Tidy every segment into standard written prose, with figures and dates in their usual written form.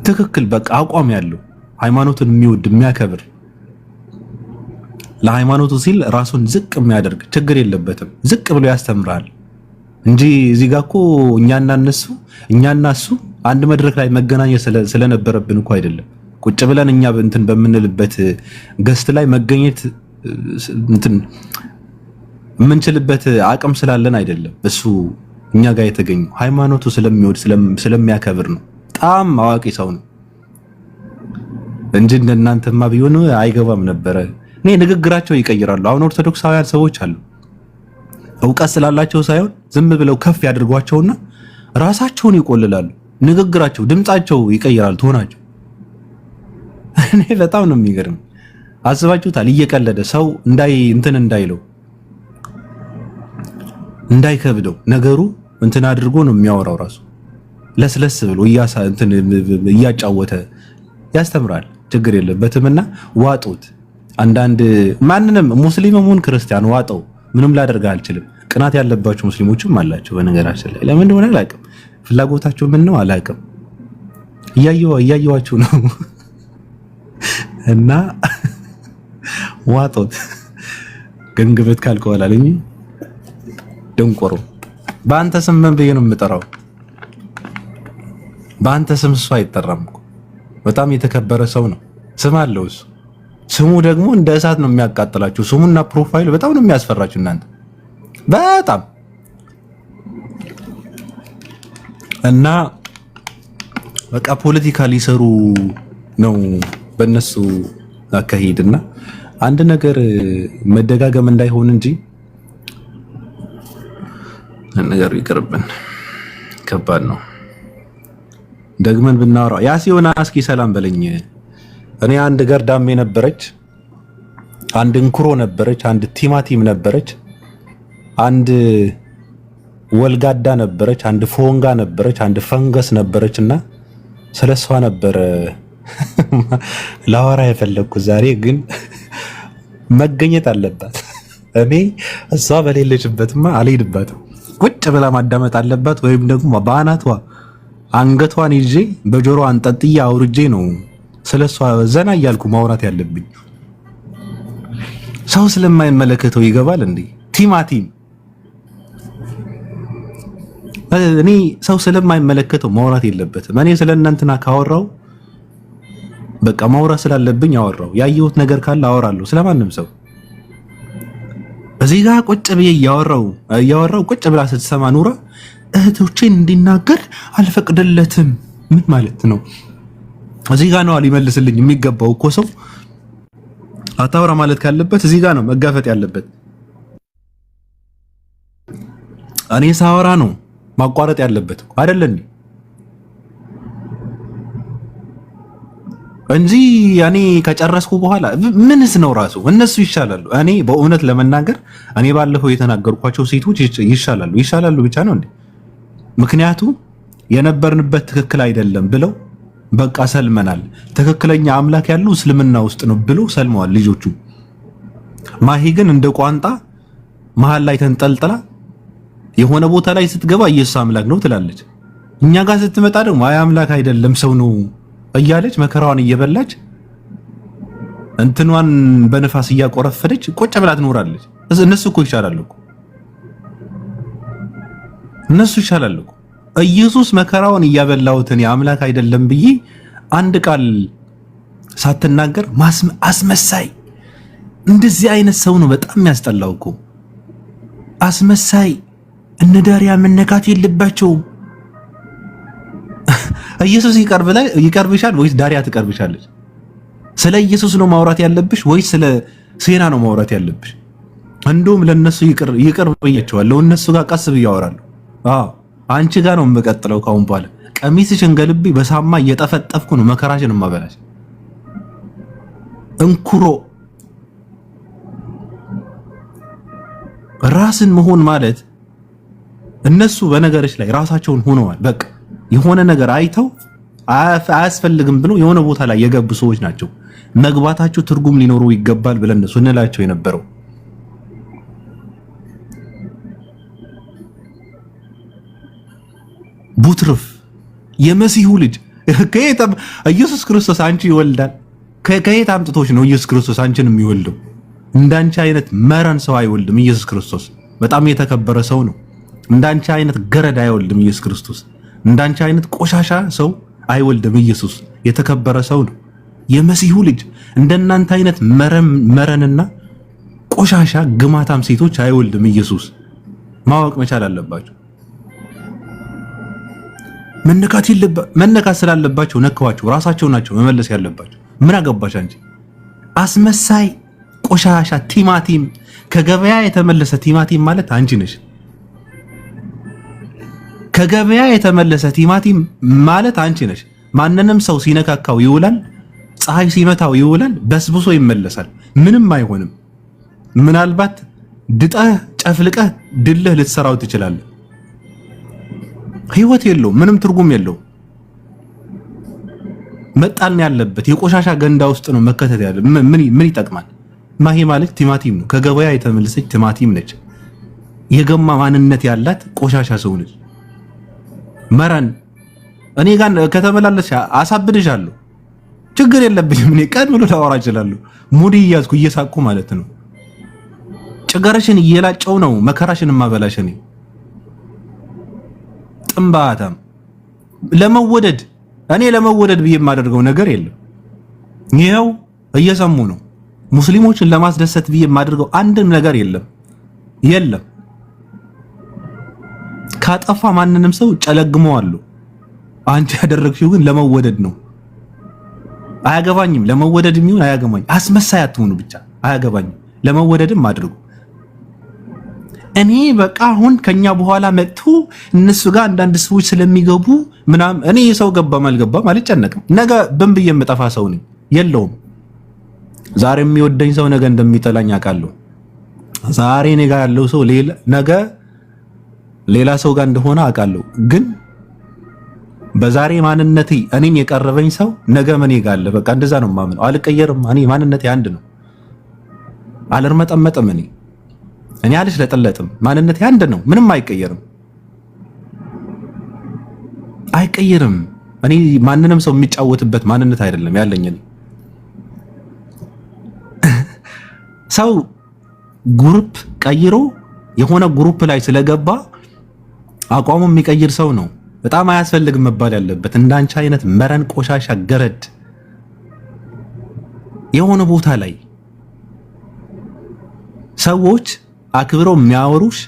ትክክል በቃ አቋም ያለው ሃይማኖትን የሚወድ የሚያከብር ለሃይማኖቱ ሲል ራሱን ዝቅ የሚያደርግ ችግር የለበትም። ዝቅ ብሎ ያስተምራል እንጂ እዚህ ጋር እኮ እኛና እሱ አንድ መድረክ ላይ መገናኘት ስለነበረብን እኮ አይደለም። ቁጭ ብለን እኛ እንትን በምንልበት ገስት ላይ መገኘት እንትን የምንችልበት አቅም ስላለን አይደለም። እሱ እኛ ጋር የተገኘው ሃይማኖቱ ስለሚወድ ስለሚያከብር ነው። በጣም አዋቂ ሰው ነው እንጂ እንደናንተማ ቢሆን አይገባም ነበረ። እኔ ንግግራቸው ይቀይራሉ። አሁን ኦርቶዶክሳውያን ሰዎች አሉ እውቀት ስላላቸው ሳይሆን ዝም ብለው ከፍ ያድርጓቸውና ራሳቸውን ይቆልላሉ። ንግግራቸው፣ ድምጻቸው ይቀይራል ቶናቸው። እኔ በጣም ነው የሚገርም። አስባችሁታል? እየቀለደ ሰው እንትን እንዳይለው እንዳይከብደው ነገሩ እንትን አድርጎ ነው የሚያወራው። ራሱ ለስለስ ብሎ እያጫወተ ያስተምራል። ችግር የለበትምና ዋጡት። አንዳንድ ማንንም ሙስሊምም ሆነ ክርስቲያን ዋጠው፣ ምንም ላደርግ አልችልም። ቅናት ያለባቸው ሙስሊሞችም አላቸው በነገራችን ላይ። ለምን እንደሆነ አላውቅም። ፍላጎታቸው ምን ነው አላውቅም። እያየዋችሁ ነው እና ዋጦት ገንግበት ካልከዋላለኝ ደንቆሮ በአንተ ስም ምን ብዬ ነው የምጠራው? በአንተ ስም እሱ አይጠራም እኮ። በጣም የተከበረ ሰው ነው። ስም አለው እሱ። ስሙ ደግሞ እንደ እሳት ነው የሚያቃጥላችሁ። ስሙና ፕሮፋይሉ በጣም ነው የሚያስፈራችሁ እናንተ በጣም እና በቃ ፖለቲካ ሊሰሩ ነው በእነሱ አካሄድና አንድ ነገር መደጋገም እንዳይሆን እንጂ ነገር ይቅርብን። ከባድ ነው ደግመን ብናወራው። ያ ሲሆን እስኪ ሰላም በለኝ። እኔ አንድ ገርዳሜ ነበረች፣ አንድ እንኩሮ ነበረች፣ አንድ ቲማቲም ነበረች፣ አንድ ወልጋዳ ነበረች፣ አንድ ፎንጋ ነበረች፣ አንድ ፈንገስ ነበረችና ስለሷ ነበር ላወራ የፈለኩት ዛሬ። ግን መገኘት አለባት። እኔ እሷ በሌለችበትማ አልሄድባትም። ቁጭ ብላ ማዳመጥ አለባት። ወይም ደግሞ በአናቷ አንገቷን ይዤ በጆሮ አንጠጥዬ አውርጄ ነው ስለሷ ዘና እያልኩ ማውራት ያለብኝ። ሰው ስለማይመለከተው ይገባል እንዴ? ቲማቲም እኔ ሰው ስለማይመለከተው ማውራት የለበትም። እኔ ስለእናንተና ካወራው በቃ ማውራት ስላለብኝ አወራው። ያየሁት ነገር ካለ አወራለሁ ስለማንም ሰው። እዚህ ጋር ቁጭ ብዬ እያወራው ቁጭ ብላ ስትሰማ ኑራ እህቶቼን እንዲናገር አልፈቅድለትም። ምን ማለት ነው? እዚህ ጋር ነው ሊመልስልኝ የሚገባው እኮ ሰው። አታውራ ማለት ካለበት እዚህ ጋር ነው መጋፈጥ ያለበት። እኔ ሳወራ ነው ማቋረጥ ያለበት አይደለም እንጂ እኔ ከጨረስኩ በኋላ ምንስ ነው ራሱ እነሱ ይሻላሉ። እኔ በእውነት ለመናገር እኔ ባለፈው የተናገርኳቸው ሴቶች ይሻላሉ ብቻ ነው እንዴ? ምክንያቱም የነበርንበት ትክክል አይደለም ብለው በቃ ሰልመናል። ትክክለኛ አምላክ ያለው እስልምና ውስጥ ነው ብሎ ሰልመዋል ልጆቹ። ማሂ ግን እንደ ቋንጣ መሀል ላይ ተንጠልጥላ የሆነ ቦታ ላይ ስትገባ ኢየሱስ አምላክ ነው ትላለች። እኛ ጋር ስትመጣ ደግሞ አይ አምላክ አይደለም ሰው ነው እያለች መከራዋን እየበላች እንትኗን በነፋስ እያቆረፈደች ቁጭ ብላ ትኖራለች። እነሱ እኮ ይሻላሉ እኮ ኢየሱስ መከራውን እያበላውትን የአምላክ አይደለም ብዬ አንድ ቃል ሳትናገር አስመሳይ። እንደዚህ አይነት ሰው ነው በጣም የሚያስጠላው እኮ አስመሳይ። እነ ዳሪያ መነካት የለባቸውም። ኢየሱስ ይቀርብሻል ወይስ ዳሪያ ትቀርብሻለች? ስለ ኢየሱስ ነው ማውራት ያለብሽ ወይስ ስለ ሴና ነው ማውራት ያለብሽ? እንደውም ለነሱ ይቅር ብያቸዋለሁ። እነሱ ጋር ቀስ ብዬ አወራለሁ። አንቺ ጋር ነው የምቀጥለው ካሁን በኋላ። ቀሚስሽን ገልቤ በሳማ እየጠፈጠፍኩ ነው መከራሽን ማበላሽ። እንኩሮ ራስን መሆን ማለት እነሱ በነገሮች ላይ ራሳቸውን ሆነዋል። በቃ የሆነ ነገር አይተው አያስፈልግም ብለው የሆነ ቦታ ላይ የገቡ ሰዎች ናቸው። መግባታቸው ትርጉም ሊኖረው ይገባል ብለን እነሱ እንላቸው የነበረው። ቡትርፍ የመሲሁ ልጅ ኢየሱስ ክርስቶስ አንቺ ይወልዳል? ከየት አምጥቶች ነው ኢየሱስ ክርስቶስ አንቺን የሚወልደው? እንዳንቺ አይነት መረን ሰው አይወልድም ኢየሱስ ክርስቶስ። በጣም የተከበረ ሰው ነው። እንዳንቺ አይነት ገረድ አይወልድም ኢየሱስ ክርስቶስ። እንዳንቺ አይነት ቆሻሻ ሰው አይወልድም ኢየሱስ። የተከበረ ሰው ነው የመሲሁ ልጅ። እንደናንተ አይነት መረንና ቆሻሻ ግማታም ሴቶች አይወልድም ኢየሱስ። ማወቅ መቻል አለባቸው። መነካት ስላለባቸው ነክዋቸው ራሳቸው ናቸው መመለስ ያለባቸው። ምን አገባሽ አንቺ አስመሳይ ቆሻሻ ቲማቲም። ከገበያ የተመለሰ ቲማቲም ማለት አንቺ ነሽ። ከገበያ የተመለሰ ቲማቲም ማለት አንቺ ነሽ። ማንንም ሰው ሲነካካው ይውላል፣ ፀሐይ ሲመታው ይውላል፣ በስብሶ ይመለሳል። ምንም አይሆንም። ምናልባት ድጠህ ጨፍልቀህ ድልህ ልትሰራው ትችላለህ። ህይወት የለውም፣ ምንም ትርጉም የለውም። መጣልን ያለበት የቆሻሻ ገንዳ ውስጥ ነው መከተት ያለ። ምን ይጠቅማል? ማሂ ማለት ቲማቲም ነው። ከገበያ የተመለሰች ቲማቲም ነች። የገማ ማንነት ያላት ቆሻሻ ሰው ነች። መረን እኔ ጋር ከተመላለስሽ አሳብድሻለሁ። ችግር የለብኝም። እኔ ቀን ብሎ ላወራ እችላለሁ። ሙዲ እያዝኩ እየሳቅኩ ማለት ነው። ጭገረሽን እየላጨው ነው መከራሽን ማበላሽ። እኔ ጥምባታም ለመወደድ ብዬ የማደርገው ነገር የለም። ይኸው እየሰሙ ነው። ሙስሊሞችን ለማስደሰት ብዬ የማደርገው አንድም ነገር የለም። ካጠፋ ማንንም ሰው ጨለግመዋለሁ። አንቺ ያደረግሽው ግን ለመወደድ ነው። አያገባኝም። ለመወደድ የሚሆን አያገባኝም። አስመሳይ አትሆኑ ብቻ አያገባኝም። ለመወደድም አድርጉ። እኔ በቃ አሁን ከኛ በኋላ መጥቶ እነሱ ጋር አንዳንድ ሰዎች ስለሚገቡ ምናምን እኔ የሰው ገባም አልገባም አልጨነቅም። ነገ ብንብ የምጠፋ ሰው ነኝ። የለውም ዛሬ የሚወደኝ ሰው ነገ እንደሚጠላኝ አውቃለሁ። ዛሬ እኔ ጋር ያለው ሰው ነገ ሌላ ሰው ጋር እንደሆነ አውቃለሁ። ግን በዛሬ ማንነቴ እኔን የቀረበኝ ሰው ነገ እኔ ጋር አለ። በቃ እንደዛ ነው የማምነው። አልቀየርም። እኔ ማንነቴ አንድ ነው። አልርመጠመጥም። እኔ አልሽለጠለጥም። ማንነቴ አንድ ነው። ምንም አይቀየርም። እኔ ማንንም ሰው የሚጫወትበት ማንነት አይደለም ያለኝ። ሰው ግሩፕ ቀይሮ የሆነ ግሩፕ ላይ ስለገባ አቋሙ የሚቀይር ሰው ነው በጣም አያስፈልግም መባል ያለበት። እንዳንቺ አይነት መረን ቆሻሻ ገረድ የሆነ ቦታ ላይ ሰዎች አክብረው የሚያወሩሽ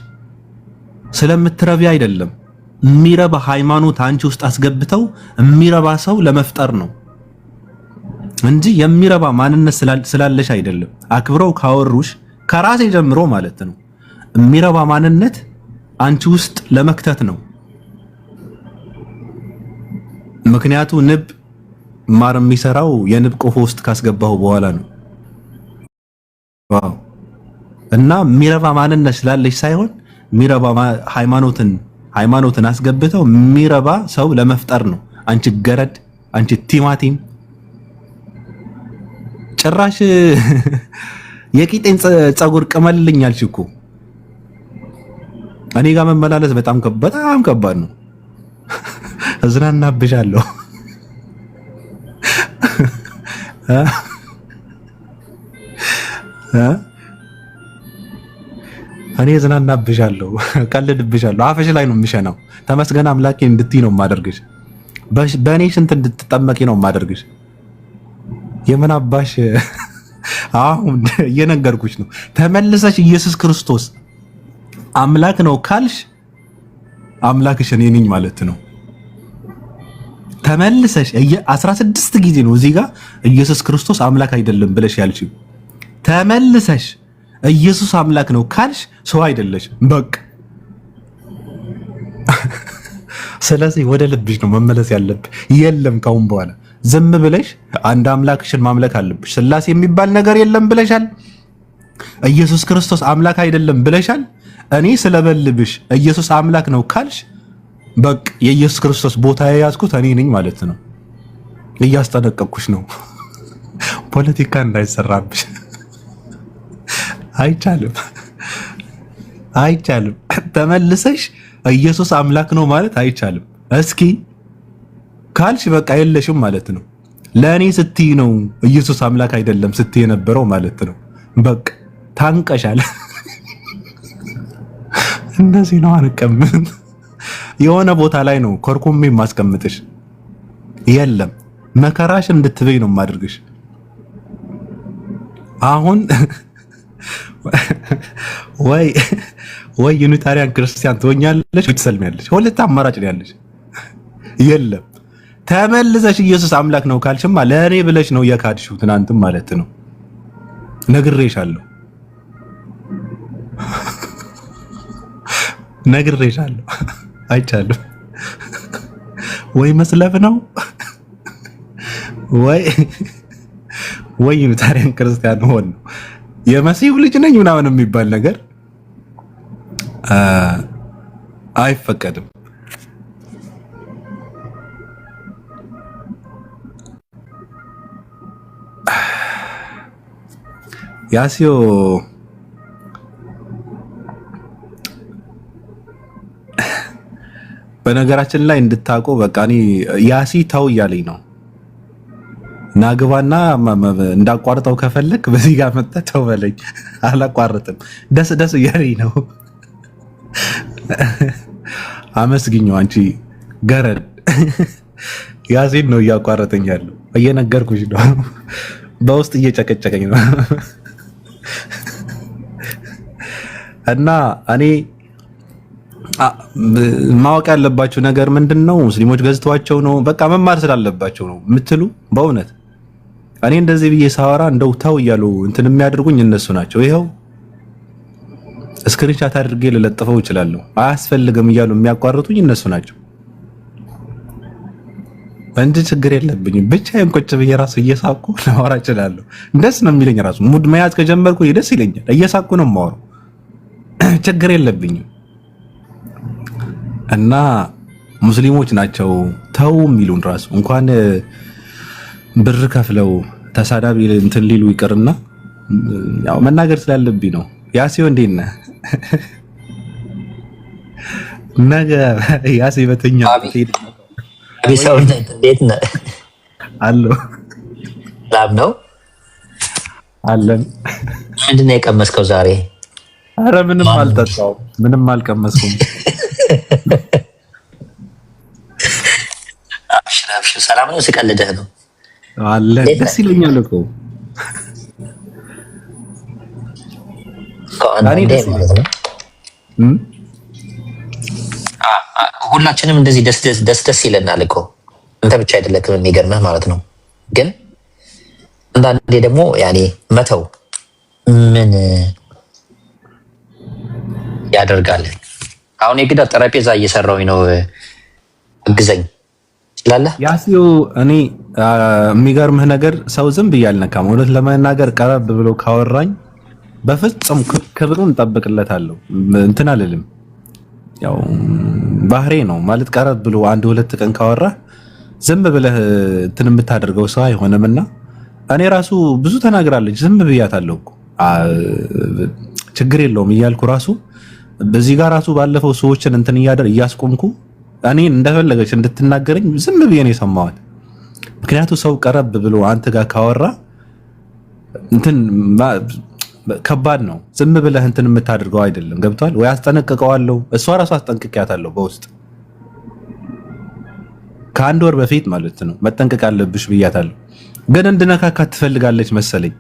ስለምትረቢ አይደለም። የሚረባ ሃይማኖት አንቺ ውስጥ አስገብተው የሚረባ ሰው ለመፍጠር ነው እንጂ የሚረባ ማንነት ስላለሽ አይደለም። አክብረው ካወሩሽ ከራሴ ጀምሮ ማለት ነው የሚረባ ማንነት አንቺ ውስጥ ለመክተት ነው። ምክንያቱ ንብ ማር የሚሰራው የንብ ቆፎ ውስጥ ካስገባው በኋላ ነው። እና የሚረባ ማንነት ስላለሽ ሳይሆን የሚረባ ሃይማኖትን አስገብተው የሚረባ ሰው ለመፍጠር ነው። አንቺ ገረድ፣ አንቺ ቲማቲም ጭራሽ የቂጤን ፀጉር ቅመልልኝ አልሽ እኮ። እኔ ጋር መመላለስ በጣም ከባድ ነው። እዝናናብሻለሁ። እኔ እዝናናብሻለሁ፣ ቀልድብሻለሁ። አፍሽ ላይ ነው የምሸናው። ተመስገን አምላኬ እንድትይ ነው የማደርግሽ። በእኔ ሽንት እንድትጠመቂ ነው የማደርግሽ። የምን አባሽ አሁን እየነገርኩሽ ነው። ተመልሰሽ ኢየሱስ ክርስቶስ አምላክ ነው ካልሽ አምላክሽ እኔ ነኝ ማለት ነው። ተመልሰሽ 16 ጊዜ ነው እዚህ ጋር ኢየሱስ ክርስቶስ አምላክ አይደለም ብለሽ ያልሽው። ተመልሰሽ ኢየሱስ አምላክ ነው ካልሽ ሰው አይደለሽ በቃ። ስለዚህ ወደ ልብሽ ነው መመለስ ያለብሽ። የለም ካሁን በኋላ ዝም ብለሽ አንድ አምላክሽን ማምለክ አለብሽ። ስላሴ የሚባል ነገር የለም ብለሻል። ኢየሱስ ክርስቶስ አምላክ አይደለም ብለሻል። እኔ ስለበልብሽ ኢየሱስ አምላክ ነው ካልሽ በቃ የኢየሱስ ክርስቶስ ቦታ የያዝኩት እኔ ነኝ ማለት ነው። እያስጠነቀቅኩሽ ነው። ፖለቲካ እንዳይሰራብሽ። አይቻልም። ተመልሰሽ ኢየሱስ አምላክ ነው ማለት አይቻልም። እስኪ ካልሽ በቃ የለሽም ማለት ነው። ለእኔ ስትይ ነው ኢየሱስ አምላክ አይደለም ስትይ የነበረው ማለት ነው። በቃ ታንቀሻል። እንደዚህ ነው አንቀምም። የሆነ ቦታ ላይ ነው ኮርኮሜ ማስቀምጥሽ። የለም መከራሽ እንድትበይ ነው ማድርግሽ። አሁን ወይ ዩኒታሪያን ክርስቲያን ትሆኛለሽ፣ ትሰልሚያለሽ። ሁለት አማራጭ ነው ያለሽ። የለም ተመልሰሽ ኢየሱስ አምላክ ነው ካልሽማ ለእኔ ብለሽ ነው የካድሽው ትናንትም ማለት ነው። ነግሬሻለሁ። አይቻለሁ። ወይ መስለፍ ነው ወይ ዩኒታሪያን ክርስቲያን ሆን ነው የመሲሁ ልጅ ነኝ ምናምን የሚባል ነገር አይፈቀድም። ያሲዮ በነገራችን ላይ እንድታውቁ በቃ እኔ ያሲ ተው እያለኝ ነው። ናግባና እንዳቋርጠው ከፈለክ በዚህ ጋር መጣ ተው በለኝ። አላቋርጥም። ደስ እያለኝ ነው። አመስግኘው አንቺ ገረድ። ያሲን ነው እያቋረጠኝ ያለው። እየነገርኩሽ ነው። በውስጥ እየጨቀጨቀኝ ነው። እና እኔ ማወቅ ያለባችሁ ነገር ምንድነው? ሙስሊሞች ገዝተዋቸው ነው በቃ መማር ስላለባቸው ነው የምትሉ በእውነት እኔ እንደዚህ ብዬ ሳወራ እንደው ተው እያሉ እንትን የሚያደርጉኝ እነሱ ናቸው። ይኸው ስክሪንሻት አድርጌ ልለጥፈው እችላለሁ። አያስፈልግም እያሉ የሚያቋርጡኝ እነሱ ናቸው እንጂ ችግር የለብኝም። ብቻዬን ቁጭ ብዬ ራሱ እየሳቁ ላወራ እችላለሁ። ደስ ነው የሚለኝ። ራሱ ሙድ መያዝ ከጀመርኩ ደስ ይለኛል። እየሳቁ ነው የማወራው። ችግር የለብኝም። እና ሙስሊሞች ናቸው ተው የሚሉን ራሱ እንኳን ብር ከፍለው ተሳዳቢ እንትን ሊሉ ይቅርና ያው መናገር ስላለብኝ ነው። ያሲዮ እንዴት ነህ? ነገ ያሲ በተኛ ቢሰው እንዴት ነህ? አሎ ላብ ነው አለን። ምንድን ነው የቀመስከው ዛሬ? አረ ምንም አልጠጣሁም፣ ምንም አልቀመስኩም። አብሽር ሰላም ነው። ስቀልደህ ነው አለ። ደስ ይለኛል እኮ ሁላችንም እንደዚህ ደስ ይለናል እኮ አንተ ብቻ አይደለክም። የሚገርምህ ማለት ነው። ግን አንዳንዴ ደግሞ ያኔ መተው ምን ያደርጋል። አሁን የግዳ ጠረጴዛ እየሰራሁኝ ነው። እግዘኝ ትላለህ ያሲዮ። እኔ የሚገርምህ ነገር ሰው ዝም ብዬ አልነካም። እውነት ለመናገር ቀረብ ብሎ ካወራኝ በፍጹም ክብሩን እንጠብቅለታለሁ። እንትን አልልም። ያው ባህሬ ነው ማለት ቀረብ ብሎ አንድ ሁለት ቀን ካወራ ዝም ብለህ እንትን የምታደርገው ሰው አይሆንምና እኔ ራሱ ብዙ ተናግራለች። ዝም ብያታለሁ እኮ ችግር የለውም እያልኩ ራሱ በዚህ ጋር ራሱ ባለፈው ሰዎችን እንትን እያስቆምኩ እኔን እንደፈለገች እንድትናገረኝ ዝም ብዬ ነው የሰማሁት። ምክንያቱም ሰው ቀረብ ብሎ አንተ ጋር ካወራ እንትን ከባድ ነው። ዝም ብለህ እንትን የምታደርገው አይደለም። ገብቷል ወይ? አስጠነቅቀዋለሁ። እሷ ራሱ አስጠንቅቂያታለሁ በውስጥ ከአንድ ወር በፊት ማለት ነው። መጠንቀቅ አለብሽ ብያታለሁ። ግን እንድነካካት ትፈልጋለች መሰለኝ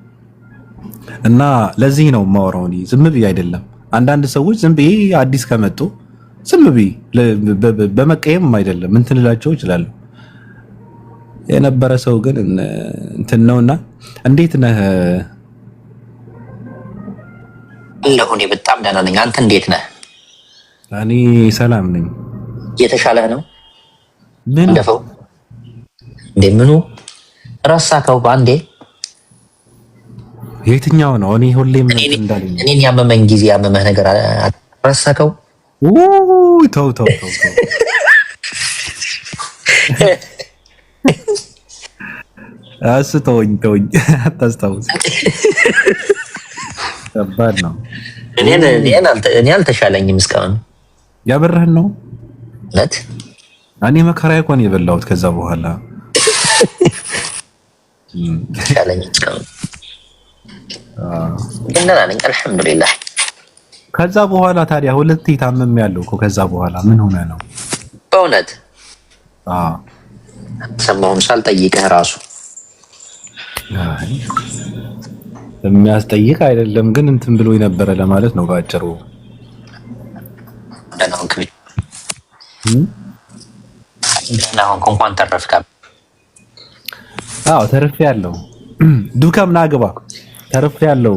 እና ለዚህ ነው የማወራው። እኔ ዝም ብዬ አይደለም። አንዳንድ ሰዎች ዝም ብዬ አዲስ ከመጡ ዝም ብዬ በመቀየም አይደለም እንትን እላቸው እችላለሁ። የነበረ ሰው ግን እንትን ነውና እንዴት ነህ? አለሁ እኔ በጣም ደህና ነኝ። አንተ እንዴት ነህ? እኔ ሰላም ነኝ። እየተሻለህ ነው? ምን እንደፈው እንደምኑ ረሳከው ባንዴ? የትኛው ነው? እኔ ሁሌም እንዳለኝ እኔን ያመመኝ ጊዜ ያመመህ ነገር ረሳከው? ተው ተወኝ አታስታውስ። ከባድ ነው። እኔ አልተሻለኝም እስካሁን። ያበረህን ነው እውነት እኔ መከራ እንኳን የበላሁት ከዛ በኋላ ሻለኝ እስካሁን ግን ደህና ነኝ አልሐምዱሊላህ። ከዛ በኋላ ታዲያ ሁለቴ ታመም ያለው እኮ ከዛ በኋላ ምን ሆነ ነው? በእውነት ሰማሁን ሳልጠይቅህ ራሱ የሚያስጠይቅ አይደለም ግን እንትን ብሎ የነበረ ለማለት ነው ባጭሩ። ደህና ሆንክ? ደህና ሆንክ? እንኳን ተረፍክ። አዎ ተርፌያለሁ። ዱከም ና ግባ። ተርፌያለሁ።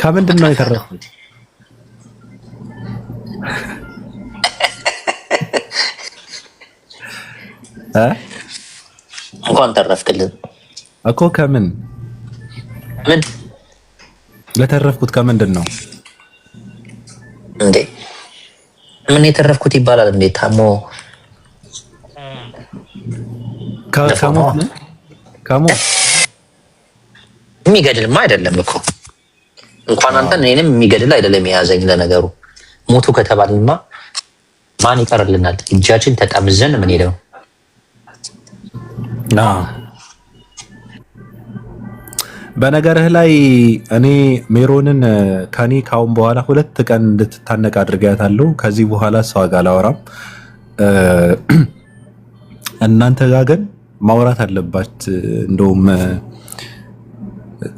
ከምንድን ነው የተረፍኩት? እንኳን ተረፍክልን እኮ። ከምን ምን ለተረፍኩት ከምንድን ነው እንዴ? ምን የተረፍኩት ይባላል እንዴ? ታሞ ከሞት የሚገድልማ አይደለም እኮ። እንኳን አንተን እኔንም የሚገድል አይደለም የያዘኝ። ለነገሩ ሞቱ ከተባልንማ ማን ይቀርልናል? እጃችን ተጠምዘን ምን ሄደው። በነገርህ ላይ እኔ ሜሮንን ከኔ ካሁን በኋላ 2 ቀን እንድትታነቅ አድርጋታለሁ። ከዚህ በኋላ እሷ ጋር አላወራም። እናንተ ጋር ግን ማውራት አለባት። እንደውም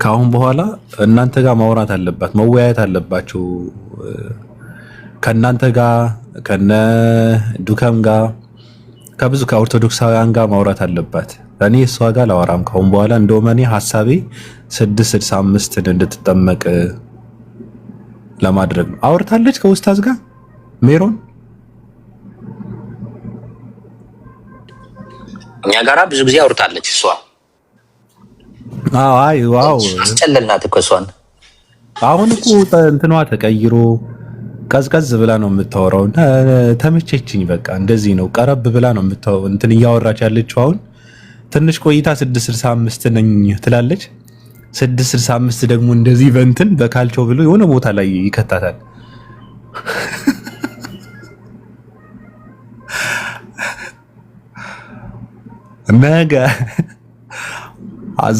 ካሁን በኋላ እናንተ ጋር ማውራት አለባት፣ መወያየት አለባችሁ። ከእናንተ ጋር ከነ ዱከም ጋር ከብዙ ከኦርቶዶክሳውያን ጋር ማውራት አለባት። እኔ እሷ ጋር አላወራም ካሁን በኋላ። እንደውም እኔ ሐሳቤ 665 እንድትጠመቅ ለማድረግ ነው። አውርታለች ከኡስታዝ ጋር ሜሮን እኛ ጋራ ብዙ ጊዜ አውርታለች እሷ። አይ ዋው አስጨለልናት እኮ እሷን። አሁን እኮ እንትኗ ተቀይሮ ቀዝቀዝ ብላ ነው የምታወራው። ተመቸችኝ። በቃ እንደዚህ ነው፣ ቀረብ ብላ ነው የምታወራው። እንትን እያወራች ያለችው አሁን ትንሽ ቆይታ 665 ነኝ ትላለች። 665 ደግሞ እንደዚህ በእንትን በካልቾ ብሎ የሆነ ቦታ ላይ ይከታታል። ነገ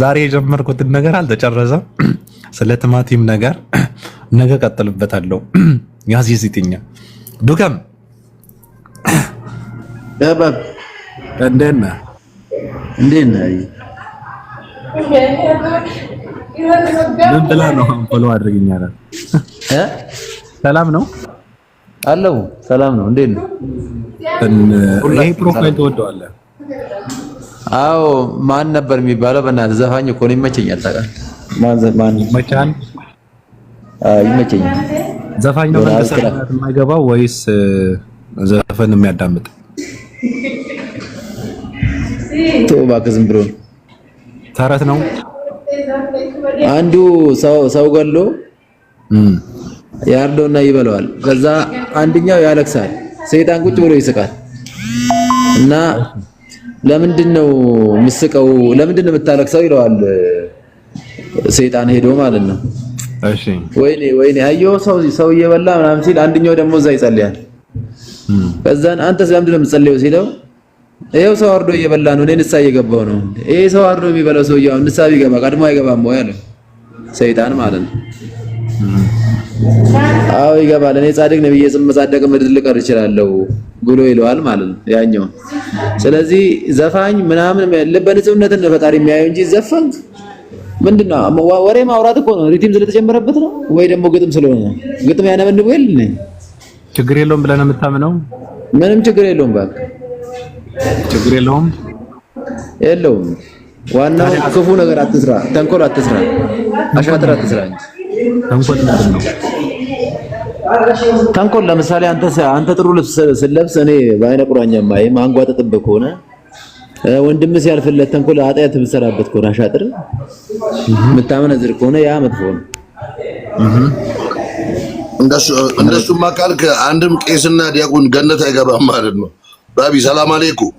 ዛሬ የጀመርኩትን ነገር አልተጨረሰም። ስለ ቲማቲም ነገር ነገ ቀጥልበታለሁ። ያዚዝትኛ ዱከም ደባብ እንዴት ነህ? ምን ብላ ነው ፎሎ አድርገኛል? ሰላም ነው አለው። ሰላም ነው። እንዴት ነው? ይሄ ፕሮፋይል ትወደዋለህ? አዎ። ማን ነበር የሚባለው? በእናትህ ዘፋኝ እኮ ነው። ይመቸኛል። ታውቃለህ? ማን ይመቻል? ይመቸኛል። ዘፋኝ ነው በተሰራት የማይገባው ወይስ ዘፈን የሚያዳምጥ? እባክህ ዝም ብሎ ተረት ነው። አንዱ ሰው ገሎ ያርደውና ይበለዋል። ከዛ አንደኛው ያለቅሳል። ሰይጣን ቁጭ ብሎ ይስቃል። እና ለምንድን ነው የምስቀው? ለምንድን ነው የምታለቅሰው? ይለዋል ሰይጣን ሄዶ ማለት ነው። እሺ ወይኔ አየሁ ሰው እየበላ ምናምን ሲል፣ አንደኛው ደግሞ እዛ ይጸልያል። ከዛን አንተ ስለምንድን ነው የምትጸልየው ሲለው፣ ይሄው ሰው አርዶ እየበላ ነው፣ እኔ ንስሓ እየገባው ነው። ይሄ ሰው አርዶ የሚበላው ሰውዬው ንስሓ ቢገባ ቀድሞ አይገባም ወይ አለው ሰይጣን ማለት ነው። አዎ ይገባል፣ እኔ ጻድቅ ነኝ ብዬ መጻደቅ ምድር ልቀር እችላለሁ ብሎ ይለዋል ማለት ነው ያኛው። ስለዚህ ዘፋኝ ምናምን በንጹህነት ነው ፈጣሪ የሚያየው እንጂ ዘፈን ምንድነው? ወሬ ማውራት እኮ ነው። ሪትም ስለተጨመረበት ነው ወይ ደግሞ ግጥም ስለሆነ ነው? ግጥም ያነበንበው የለ ችግር የለውም ብለህ ነው የምታምነው? ምንም ችግር የለውም። ባክ ችግር የለውም ዋናው ክፉ ነገር አትስራ፣ ተንኮል አትስራ፣ አሻጥር አትስራ እንጂ። ተንኮል ምንድን ነው? ተንኮል ለምሳሌ አንተ ጥሩ ልብስ ስለብስ እኔ በአይነ ቁራኛ ማይ ማንጓጠጥበት ከሆነ ወንድም ሲያልፍለት ተንኮል ኃጢአት ብትሰራበት ከሆነ አሻጥር የምታመነዝር ከሆነ ያ መጥፎ ነው። እንደሱማ ካልክ አንድም ቄስና ዲያቆን ገነት አይገባም ማለት ነው። ባቢ ሰላም አለይኩም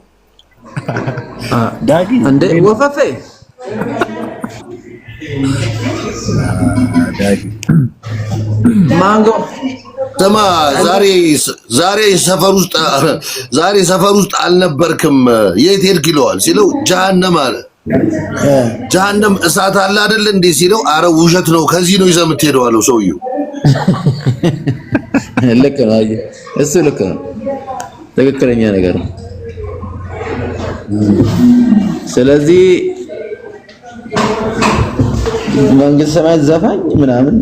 ዳጊ እንደ ወፈፌ ዳጊ ስማ ዛሬ ሰፈር ውስጥ አልነበርክም የት ሄድክ ይለዋል ሲለው ጀሃነም አለ። ጀሃነም እሳት አለ አይደል እንዴ ሲለው አረ ውሸት ነው ከዚህ ነው ይዘህ የምትሄደው አለው ሰውየው። ልክ ነው እሱ ልክ ነው ትክክለኛ ነገር ነው። ስለዚህ መንግስት ሰማያት ዘፋኝ ምናምን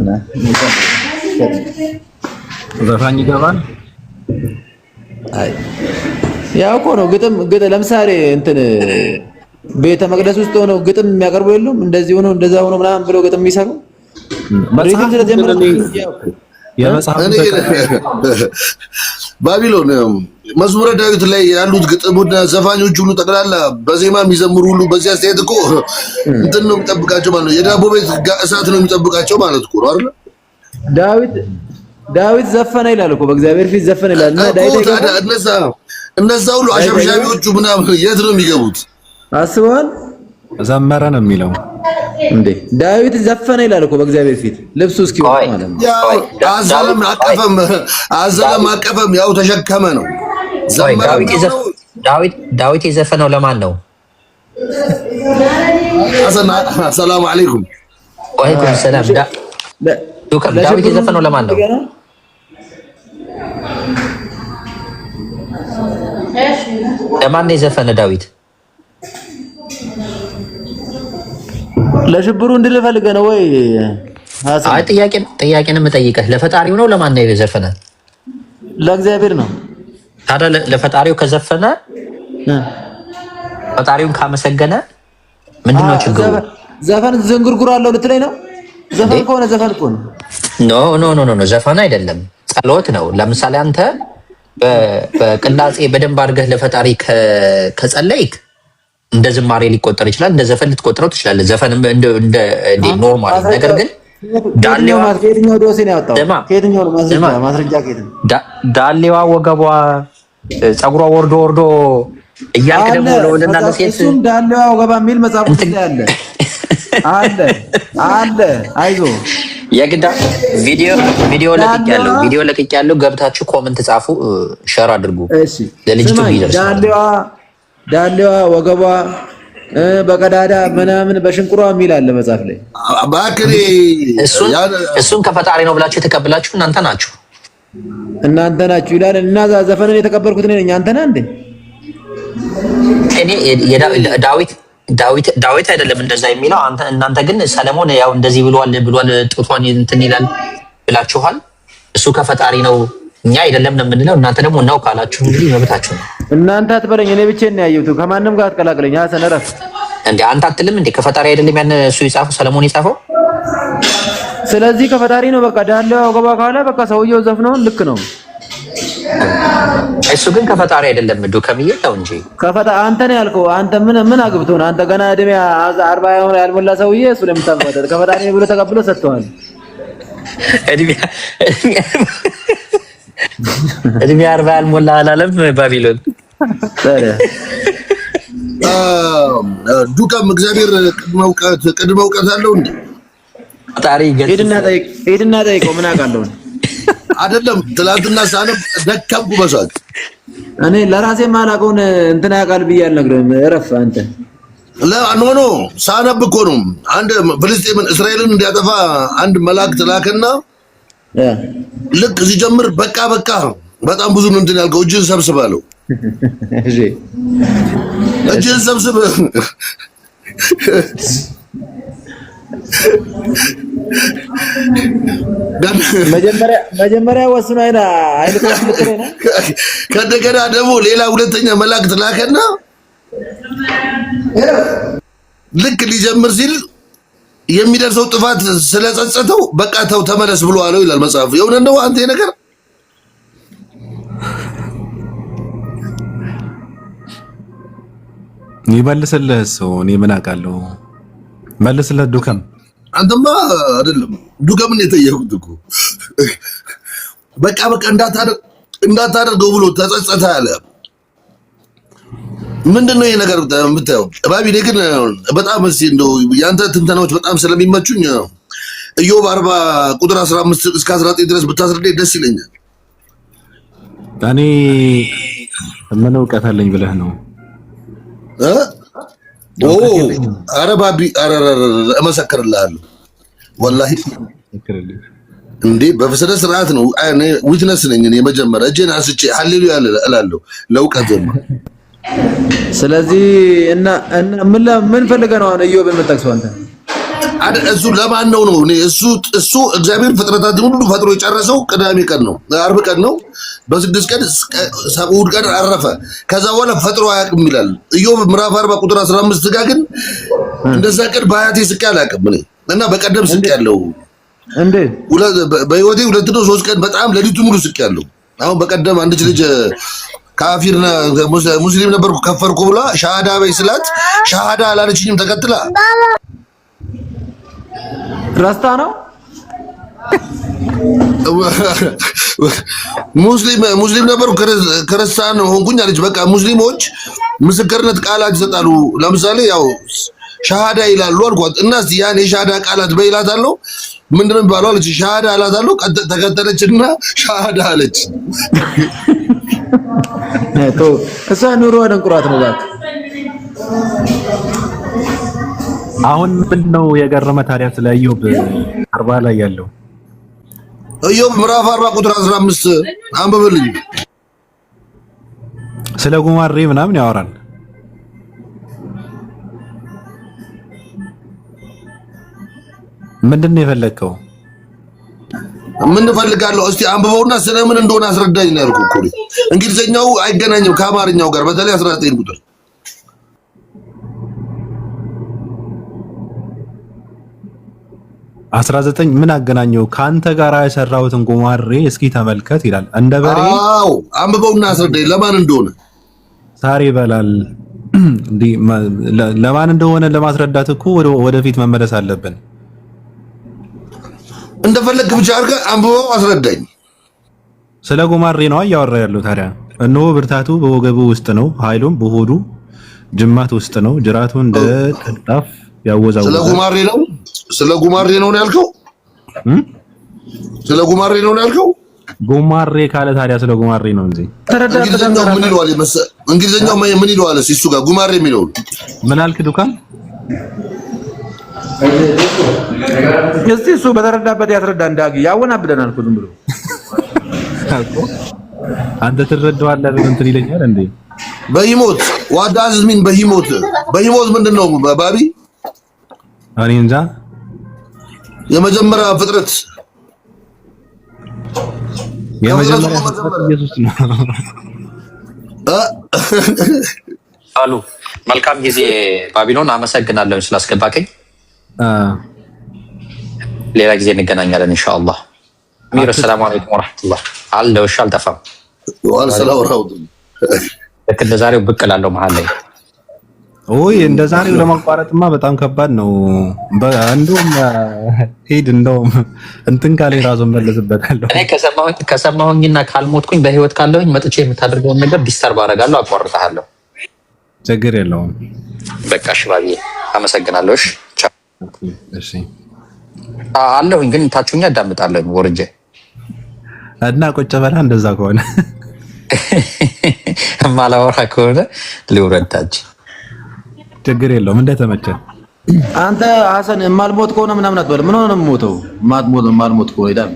ዘፋኝ ይገባል። አይ ያው እኮ ነው ግጥም ለምሳሌ እንትን ቤተ መቅደስ ውስጥ ሆነው ግጥም የሚያቀርቡ የሉም እንደዚህ ሆኖ እንደዛ ሆኖ ምናምን ብለው ግጥም የሚሰሩ ባቢሎን መዝሙረ ዳዊት ላይ ያሉት ግጥሙና ዘፋኞች ሁሉ ጠቅላላ በዜማ የሚዘምሩ ሁሉ በዚህ አስተያየት እኮ እንትን ነው የሚጠብቃቸው ማለት ነው። የዳቦ ቤት እሳት ነው የሚጠብቃቸው ማለት እኮ ነው አይደል? ዳዊት ዘፈነ ይላል እኮ በእግዚአብሔር ፊት ዘፈነ ይላል እና ዳዊት እነዛ ሁሉ አሸብሻቢዎቹ ምናምን የት ነው የሚገቡት? አስበዋል። ዘመረ ነው የሚለው እንዴ ዳዊት ዘፈነ ይላል እኮ በእግዚአብሔር ፊት ልብሱ እስኪወጣ ማለት ነው። ያው አዘለም አቀፈም ያው ተሸከመ ነው። ዳዊት የዘፈነው ለማን ነው? ሰላም አለይኩም ወአለይኩም ሰላም። ዳዊት የዘፈነው ለማን ነው? ለማን ነው የዘፈነ ዳዊት? ለሽብሩ እንድልፈልገ ነው ወይ? አይ ጥያቄን የምጠይቀህ ለፈጣሪው ነው ለማን ነው የዘፈነ? ለእግዚአብሔር ነው። ታዲያ ለፈጣሪው ከዘፈነ ፈጣሪውን ካመሰገነ ምንድነው ችግሩ? ዘፈን ዝንጉርጉር አለው ልትለኝ ነው? ዘፈን ከሆነ ዘፈን እኮ ነው። ኖ ዘፈን አይደለም፣ ጸሎት ነው። ለምሳሌ አንተ በቅላጼ በደንብ አድርገህ ለፈጣሪ ከጸለይክ እንደ ዝማሬ ሊቆጠር ይችላል፣ እንደ ዘፈን ልትቆጥረው ትችላለህ። ዘፈን እንደ ኖርማል ነገር ግን ዳሌዋ ከየትኛው ዶሴ ነው ያወጣው? ከየትኛው ማስረጃ ከየት? ዳሌዋ ወገቧ ጸጉሯ ወርዶ እያልክ ደግሞ ለወንድና ለሴት እሱም ዳሌዋ ወገባ የሚል መጽሐፍ ውስጥ አለ። አይዞ የግዳ ቪዲዮ ለቅቄያለሁ። ገብታችሁ ኮመንት ጻፉ፣ ሼር አድርጉ። እሺ ለልጅቱ ይደርስ። ዳሌዋ ወገቧ በቀዳዳ ምናምን በሽንቁሯ የሚል አለ መጽሐፍ ላይ። ባክሪ እሱን ከፈጣሪ ነው ብላችሁ የተቀበላችሁ እናንተ ናችሁ ይላል። እና ዘፈንን የተቀበልኩት እኔ ነኝ። አንተ ነህ እንዴ? እኔ ዳዊት አይደለም እንደዛ የሚለው እናንተ ግን ሰለሞን ያው እንደዚህ ብሏል ጡቷን እንትን ይላል ብላችኋል። እሱ ከፈጣሪ ነው እኛ አይደለም ነው የምንለው። እናንተ ደግሞ ነው ካላችሁ እንግዲህ መብታችሁ ነው። እናንተ አትበለኝ፣ እኔ ብቻዬን ነው ያየሁት። ከማንም ጋር አትቀላቅለኝ። ሀሰን እረፍ እንዴ! አንተ አትልም እንዴ? ከፈጣሪ አይደለም ያን እሱ የጻፈው ሰለሞን የጻፈው። ስለዚህ ከፈጣሪ ነው በቃ። ዳለው ገባ ካለ በቃ ሰውየው ዘፍነው ልክ ነው። እሱ ግን ከፈጣሪ አይደለም ዱከምዬ ተው እንጂ። አንተ ነው ያልከው። አንተ ምን አግብቶ ነው? አንተ ገና እድሜ 40 ያልሞላ ሰውዬ እሱ ለምታውቀው ከፈጣሪ ብሎ ተቀብሎ ሰጥቷል። እድሜ 40 ያልሞላ አላለም ባቢሎን። ዱከም እግዚአብሔር ቅድመ እውቀት አለው እንዴ? ፈጣሪ ሄድና ጠይቀው። ምን አውቃለሁ አይደለም። ትላንትና ሳነብ ደከምኩ በሷት። እኔ ለራሴ ማላውቀውን እንትና ያውቃል ብዬ አልነግርህም። እረፍ አንተ። ኖ ሳነብ እኮ ነው። አንድ ፍልስጤምን እስራኤልን እንዲያጠፋ አንድ መልአክ ላከና ልክ ሲጀምር በቃ በጣም ብዙ ነው እንትን ያልከው። እጅህን ሰብስብ አለው። እሺ እጅህን ሰብስብ። መጀመሪያ ወስኖ ከእንደገና ደግሞ ሌላ ሁለተኛ መልአክ ላከና ልክ ሊጀምር ሲል የሚደርሰው ጥፋት ስለጸጸተው በቃ ተው ተመለስ ብሎ አለው ይላል መጽሐፍ። የሆነ እንደው አንተ ነገር ይመልስልህ ሰው እኔ ምን አውቃለሁ። መልስለት ዱከም። አንተማ አይደለም ዱከምን የጠየቁት እኮ በቃ እንዳታደርገው ብሎ ተጸጸተ አለ። ምንድነው ይሄ ነገር የምታየው? ባቢ ግን በጣም እንደው ያንተ ትንተናዎች በጣም ስለሚመቹኝ ኢዮብ 40 ቁጥር 15 እስከ 19 ድረስ ብታስረዳኝ ደስ ይለኛል። እኔ ምን እውቀት አለኝ ብለህ ነው? ኧረ ባቢ እመሰክርልሃለሁ ወላሂ እንዴ በፍስደ ስርዓት ነው። እኔ ዊትነስ ነኝ። እኔ መጀመሪያ እጄን አንስቼ ሃሌሉያ እላለሁ ለእውቀት ነው። ስለዚህ እና ምን ፈልገህ ነው አሁን ኢዮብ የምጠቅሰው አንተ? እሱ ለማን ነው ነው? እሱ እግዚአብሔር ፍጥረታትን ሁሉ ፈጥሮ የጨረሰው ቅዳሜ ቀን ነው፣ ዓርብ ቀን ነው። በ6 ቀን እሑድ ቀን አረፈ። ከዛ በኋላ ፈጥሮ አያውቅም ይላል ኢዮብ ምዕራፍ 40 ቁጥር 15 ጋር ግን እንደዛ ቀን በሀያቴ ስቄ አላውቅም እኔ እና በቀደም ስቄ ያለው እንዴ በህይወቴ 2 ነው 3 ቀን በጣም ሌሊቱ ሙሉ ስቄ ያለው። አሁን በቀደም አንድ ልጅ ካፊርና ሙስሊም ነበርኩ ከፈርኩ ብላ ሻሃዳ በይ ስላት ሻሃዳ አላለችኝም ተከትላ ረስታ ነው ሙስሊም ነበርኩ ክርስቲያን ሆንኩኝ አለች። በቃ ሙስሊሞች ምስክርነት ቃላት ይሰጣሉ። ለምሳሌ ያው ሻሃዳ ይላሉ አልኳት እና እስቲ ያን የሻሃዳ ቃላት በይላታለሁ ምንድን ነው የሚባለው አለች። ሻሃዳ አላታለሁ ተከተለችና ሻሃዳ አለች። እሷ ኑሮ ደንቁራት ነው እባክህ። አሁን ምንድነው የገረመ ታዲያ ስለ ኢዮብ 40 ላይ ያለው? ኢዮብ ምዕራፍ 40 ቁጥር 15 አንብብልኝ። ስለ ጉማሬ ምናምን ያወራል። ምንድነው የፈለከው? ምን ፈልጋለሁ? እስቲ አንብበውና ስለምን እንደሆነ አስረዳኝ ነው ያልኩህ እኮ። እንግሊዘኛው አይገናኝም ከአማርኛው ጋር በተለይ 19 ቁጥር 19 ምን አገናኘው? ካንተ ጋር የሰራሁትን ጉማሬ እስኪ ተመልከት ይላል። እንደ በሬ አዎ፣ አንብበውና አስረዳኝ ለማን እንደሆነ። ሳር ይበላል እንዴ? ለማን እንደሆነ ለማስረዳት እኮ ወደፊት መመለስ አለብን። እንደፈለግ ብቻ አድርገህ አንብበው አስረዳኝ። ስለ ጉማሬ ነው እያወራ ያለው። ታዲያ እነሆ ብርታቱ በወገቡ ውስጥ ነው፣ ኃይሉም በሆዱ ጅማት ውስጥ ነው። ጅራቱ እንደ ቅልጣፍ ያወዛውዛል። ስለ ጉማሬ ነው ያልከው? ስለ ጉማሬ ነው ያልከው? ጉማሬ ካለ ታዲያ ስለ ጉማሬ ነው እንጂ እንግሊዘኛው ምን ይለዋል? እንግሊዘኛው ምን ይለዋል? እሱ ጋር ጉማሬ የሚለው ምን አልክ ዱካን? እስቲ እሱ በተረዳበት ያስረዳ። እንዳጊ ያወናብደናል እኮ ዝም ብሎ አንተ ትረዳዋለህ ብለህ እንትን ይለኛል እንዴ? በሂሞት ዋዳዝ ምን በሂሞት ምንድነው ባቢ? እኔ እንጃ። የመጀመሪያ ፍጥረት ኢየሱስ ነው አሉ። መልካም ጊዜ ባቢሎን። አመሰግናለሁ ስላስገባከኝ። ሌላ ጊዜ እንገናኛለን ኢንሻአላህ። ሚር ሰላም አለይኩም ወራህመቱላህ። አለው እሺ፣ አልጠፋም። ወሰላም ወራህመቱላህ። ልክ እንደ ዛሬው ብቅ እላለሁ መሀል ላይ። ኦይ እንደ ዛሬው ለማቋረጥማ በጣም ከባድ ነው። እንደውም ሄድ እንደውም እንትን ካለ ራሱ መለስበታለሁ። እኔ ከሰማሁኝና ካልሞትኩኝ በህይወት ካለሁኝ መጥቼ የምታደርገውን ነገር ዲስተርብ አደርጋለሁ፣ አቋርጣለሁ። ችግር የለውም። በቃ እሺ ባቢዬ አመሰግናለሁ። እሺ ቻው። እሺ አለሁኝ ግን ታችሁኛ አዳምጣለሁ ወርጄ እና ቁጭ በላ። እንደዛ ከሆነ ማላወራ ከሆነ ልውረዳች። ችግር የለውም። እንደተመቸ አንተ ሐሰን የማልሞት ከሆነ ምናምን አትበል። ምን ሆነ ነው የምሞተው? ማልሞት ከሆነ ይላል።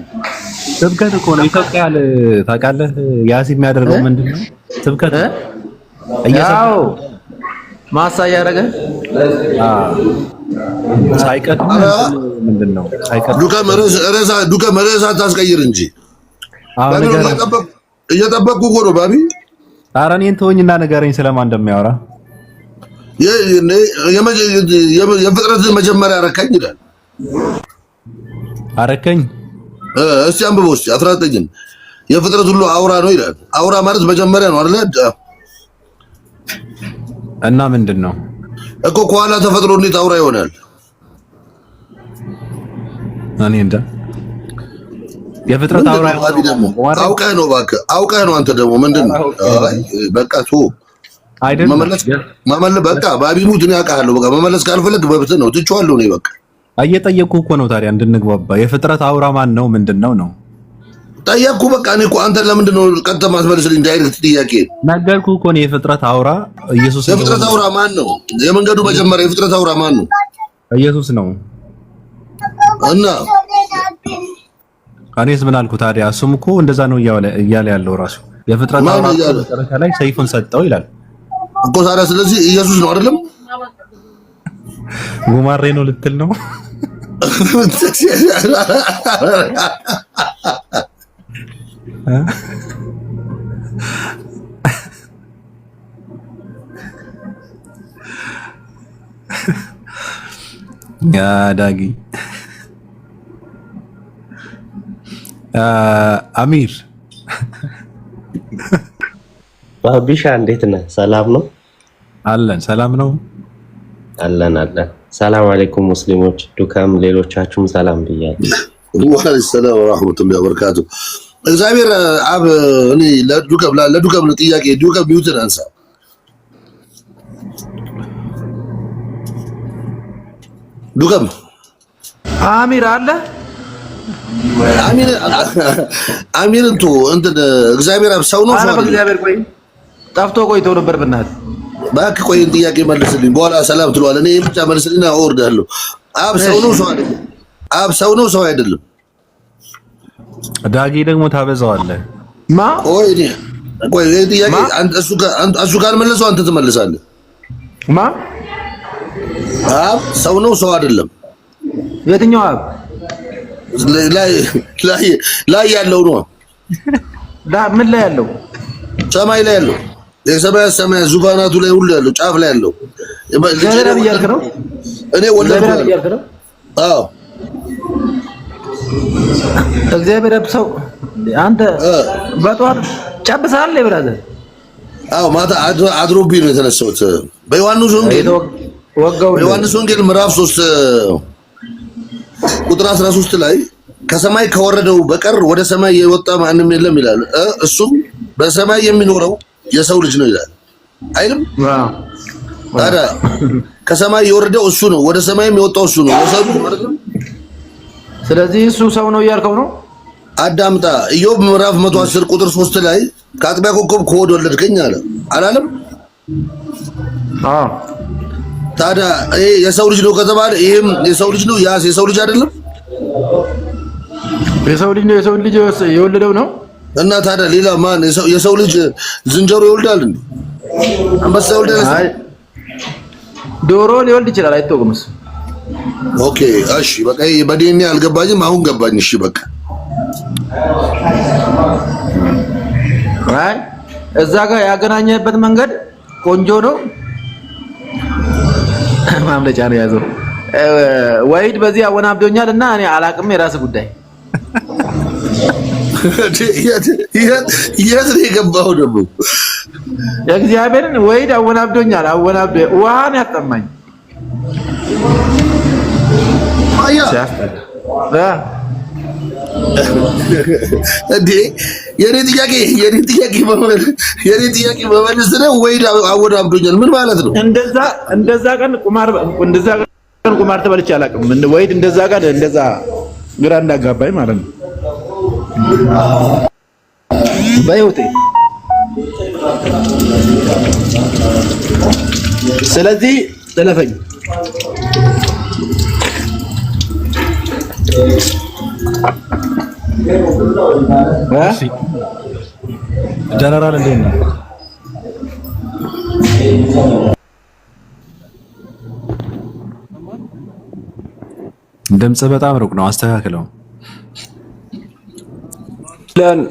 ስብከት እኮ ነው ይፈቃል። ታውቃለህ ያሲ የሚያደርገው ምንድነው? ስብከት ያው ማሳያ ያደረገ ሳይቀድ ምንድነው? ሳይቀድ ዱከ መረሳ ታስቀይር እንጂ እየጠበቅኩ እኮ ነው ባቢ። ኧረ እኔን ተወኝና ንገረኝ ስለማን እንደሚያወራ። የፍጥረት መጀመሪያ አረካኝ ይላል። አረከኝ እስቲ አንብበው እስቲ 19 የፍጥረት ሁሉ አውራ ነው ይላል። አውራ ማለት መጀመሪያ ነው አይደል? እና ምንድን ነው እኮ ከኋላ ተፈጥሮ እንዴት አውራ ይሆናል? እኔ እንጃ። የፍጥረት አውራ አውቀህ ነው እባክህ፣ አውቀህ ነው አንተ ደግሞ ምንድን ነው? በቃ ቶ መመለስ በቃ ባቢ ሙት ነው ያውቃለሁ። በቃ መመለስ ካልፈለግ በብትህ ነው ትቼዋለሁ ነው በቃ። እየጠየቅኩህ እኮ ነው ታዲያ እንድንግባባ። የፍጥረት አውራ ማን ነው? ምንድን ነው ነው? ጠየቅኩ። በቃ እኔ እኮ አንተ ለምንድን ነው ቀጥታ ማስመልስልኝ? ዳይሬክት ጥያቄ ነገርኩ እኮ ነው። የፍጥረት አውራ ኢየሱስ ነው። የፍጥረት አውራ ማን ነው? የመንገዱ መጀመሪያ የፍጥረት አውራ ማን ነው? ኢየሱስ ነው። እና እኔስ ምን አልኩ ታዲያ? እሱም እኮ እንደዛ ነው እያለ ያለው ራሱ የፍጥረት አውራ መጨረሻ ላይ ሰይፉን ሰጠው ይላል እኮ ታዲያ። ስለዚህ ኢየሱስ ነው አይደለም? ጉማሬ ነው ልትል ነው? ያ ዳጊ አሚር ባቢሻ እንዴት ነህ? ሰላም ነው አለን። ሰላም ነው አለን። ሰላም አለይኩም ሙስሊሞች፣ ዱካም ሌሎቻችሁም ሰላም ብያለሁ። ወአለይኩም ሰላም ወራህመቱላሂ ወበረካቱ። እግዚአብሔር አብ እኔ ለዱከም ነው ጥያቄ። ዱከም ቢዩትን አንሳ። ዱከም አሚር አለ አሚር እንቱ እንትን እግዚአብሔር አብ ሰው ነው። ሰው እግዚአብሔር ቆይ ጠፍቶ ቆይቶ ነበር። በእናትህ እባክህ ቆይ ጥያቄ መልስልኝ፣ በኋላ ሰላም ትለዋለህ። እኔ ብቻ መልስልኝና እወርዳለሁ። አብ ሰው ነው ሰው አይደለም? አብ ሰው ነው ሰው አይደለም? ዳጊ ደግሞ ታበዛዋለህ። ቆይ ጥያቄ እሱ ካልመለሰው አንተ ትመልሳለህ። አብ ሰው ነው ሰው አይደለም? የትኛው አብ? ላይ ያለው ነው። ምን ላይ ያለው? ሰማይ ላይ ያለው የሰማይ ዙፋናቱ ላይ ሁሉ ያለው ጫፍ ላይ ያለው እግዚአብሔር አብ እያልክ ነው? እኔ ወለድኩ። አዎ እግዚአብሔር አብ ሰው አንተ በጠዋት ጨብሰሃል ብራዘር? አዎ ማታ አድሮብኝ ነው የተነሳሁት። በዮሐንስ ወንጌል ምዕራፍ 3 ቁጥር 13 ላይ ከሰማይ ከወረደው በቀር ወደ ሰማይ የወጣ ማንም የለም ይላል። እሱም በሰማይ የሚኖረው የሰው ልጅ ነው ይላል አይልም? ታዲያ ከሰማይ የወረደው እሱ ነው፣ ወደ ሰማይም የወጣው እሱ ነው፣ የሰው ልጅ ማለት ነው። ስለዚህ እሱ ሰው ነው እያልከው ነው? አዳምጣ። ኢዮብ ምዕራፍ 110 ቁጥር 3 ላይ ከአጥቢያ ኮከብ ከሆድ ወለድከኝ አለ አላለም? ታዲያ ይሄ የሰው ልጅ ነው ከተባለ ይሄም የሰው ልጅ ነው፣ ያስ የሰው ልጅ አይደለም? የሰው ልጅ ነው፣ የሰው ልጅ የወለደው ነው። እና ታዲያ ሌላ ማን? የሰው ልጅ ዝንጀሮ ይወልዳል እንዴ? አንበሳ ይወልዳል? ዶሮ ሊወልድ ይችላል፣ አይታወቅም። ኦኬ እሺ፣ በቃ በዲኤንኤ አልገባኝም፣ አሁን ገባኝ። እሺ በቃ አይ እዛ ጋር ያገናኘበት መንገድ ቆንጆ ነው። ማምለጫ ነው ያዘው። ወይድ በዚህ አወናብዶኛል እና እኔ አላቅም፣ የራስ ጉዳይ። የት ነው የገባው ደግሞ? የእግዚአብሔርን ወይድ አወናብዶኛል። ውሃን ያጠማኝ እንዴ የኔ ጥያቄ በመለስ ነው። ወይድ አወናብዶኛል ምን ማለት ነው? እንደዛ ቀን ቁማር ተበልቼ አላውቅም። ወይድ እንደዛ ግራ እንዳጋባኝ ማለት ነው በህይወቴ። ስለዚህ ተለፈኝ። ጀነራል እንዴት ነው? ድምጽ በጣም ሩቅ ነው፣ አስተካክለው።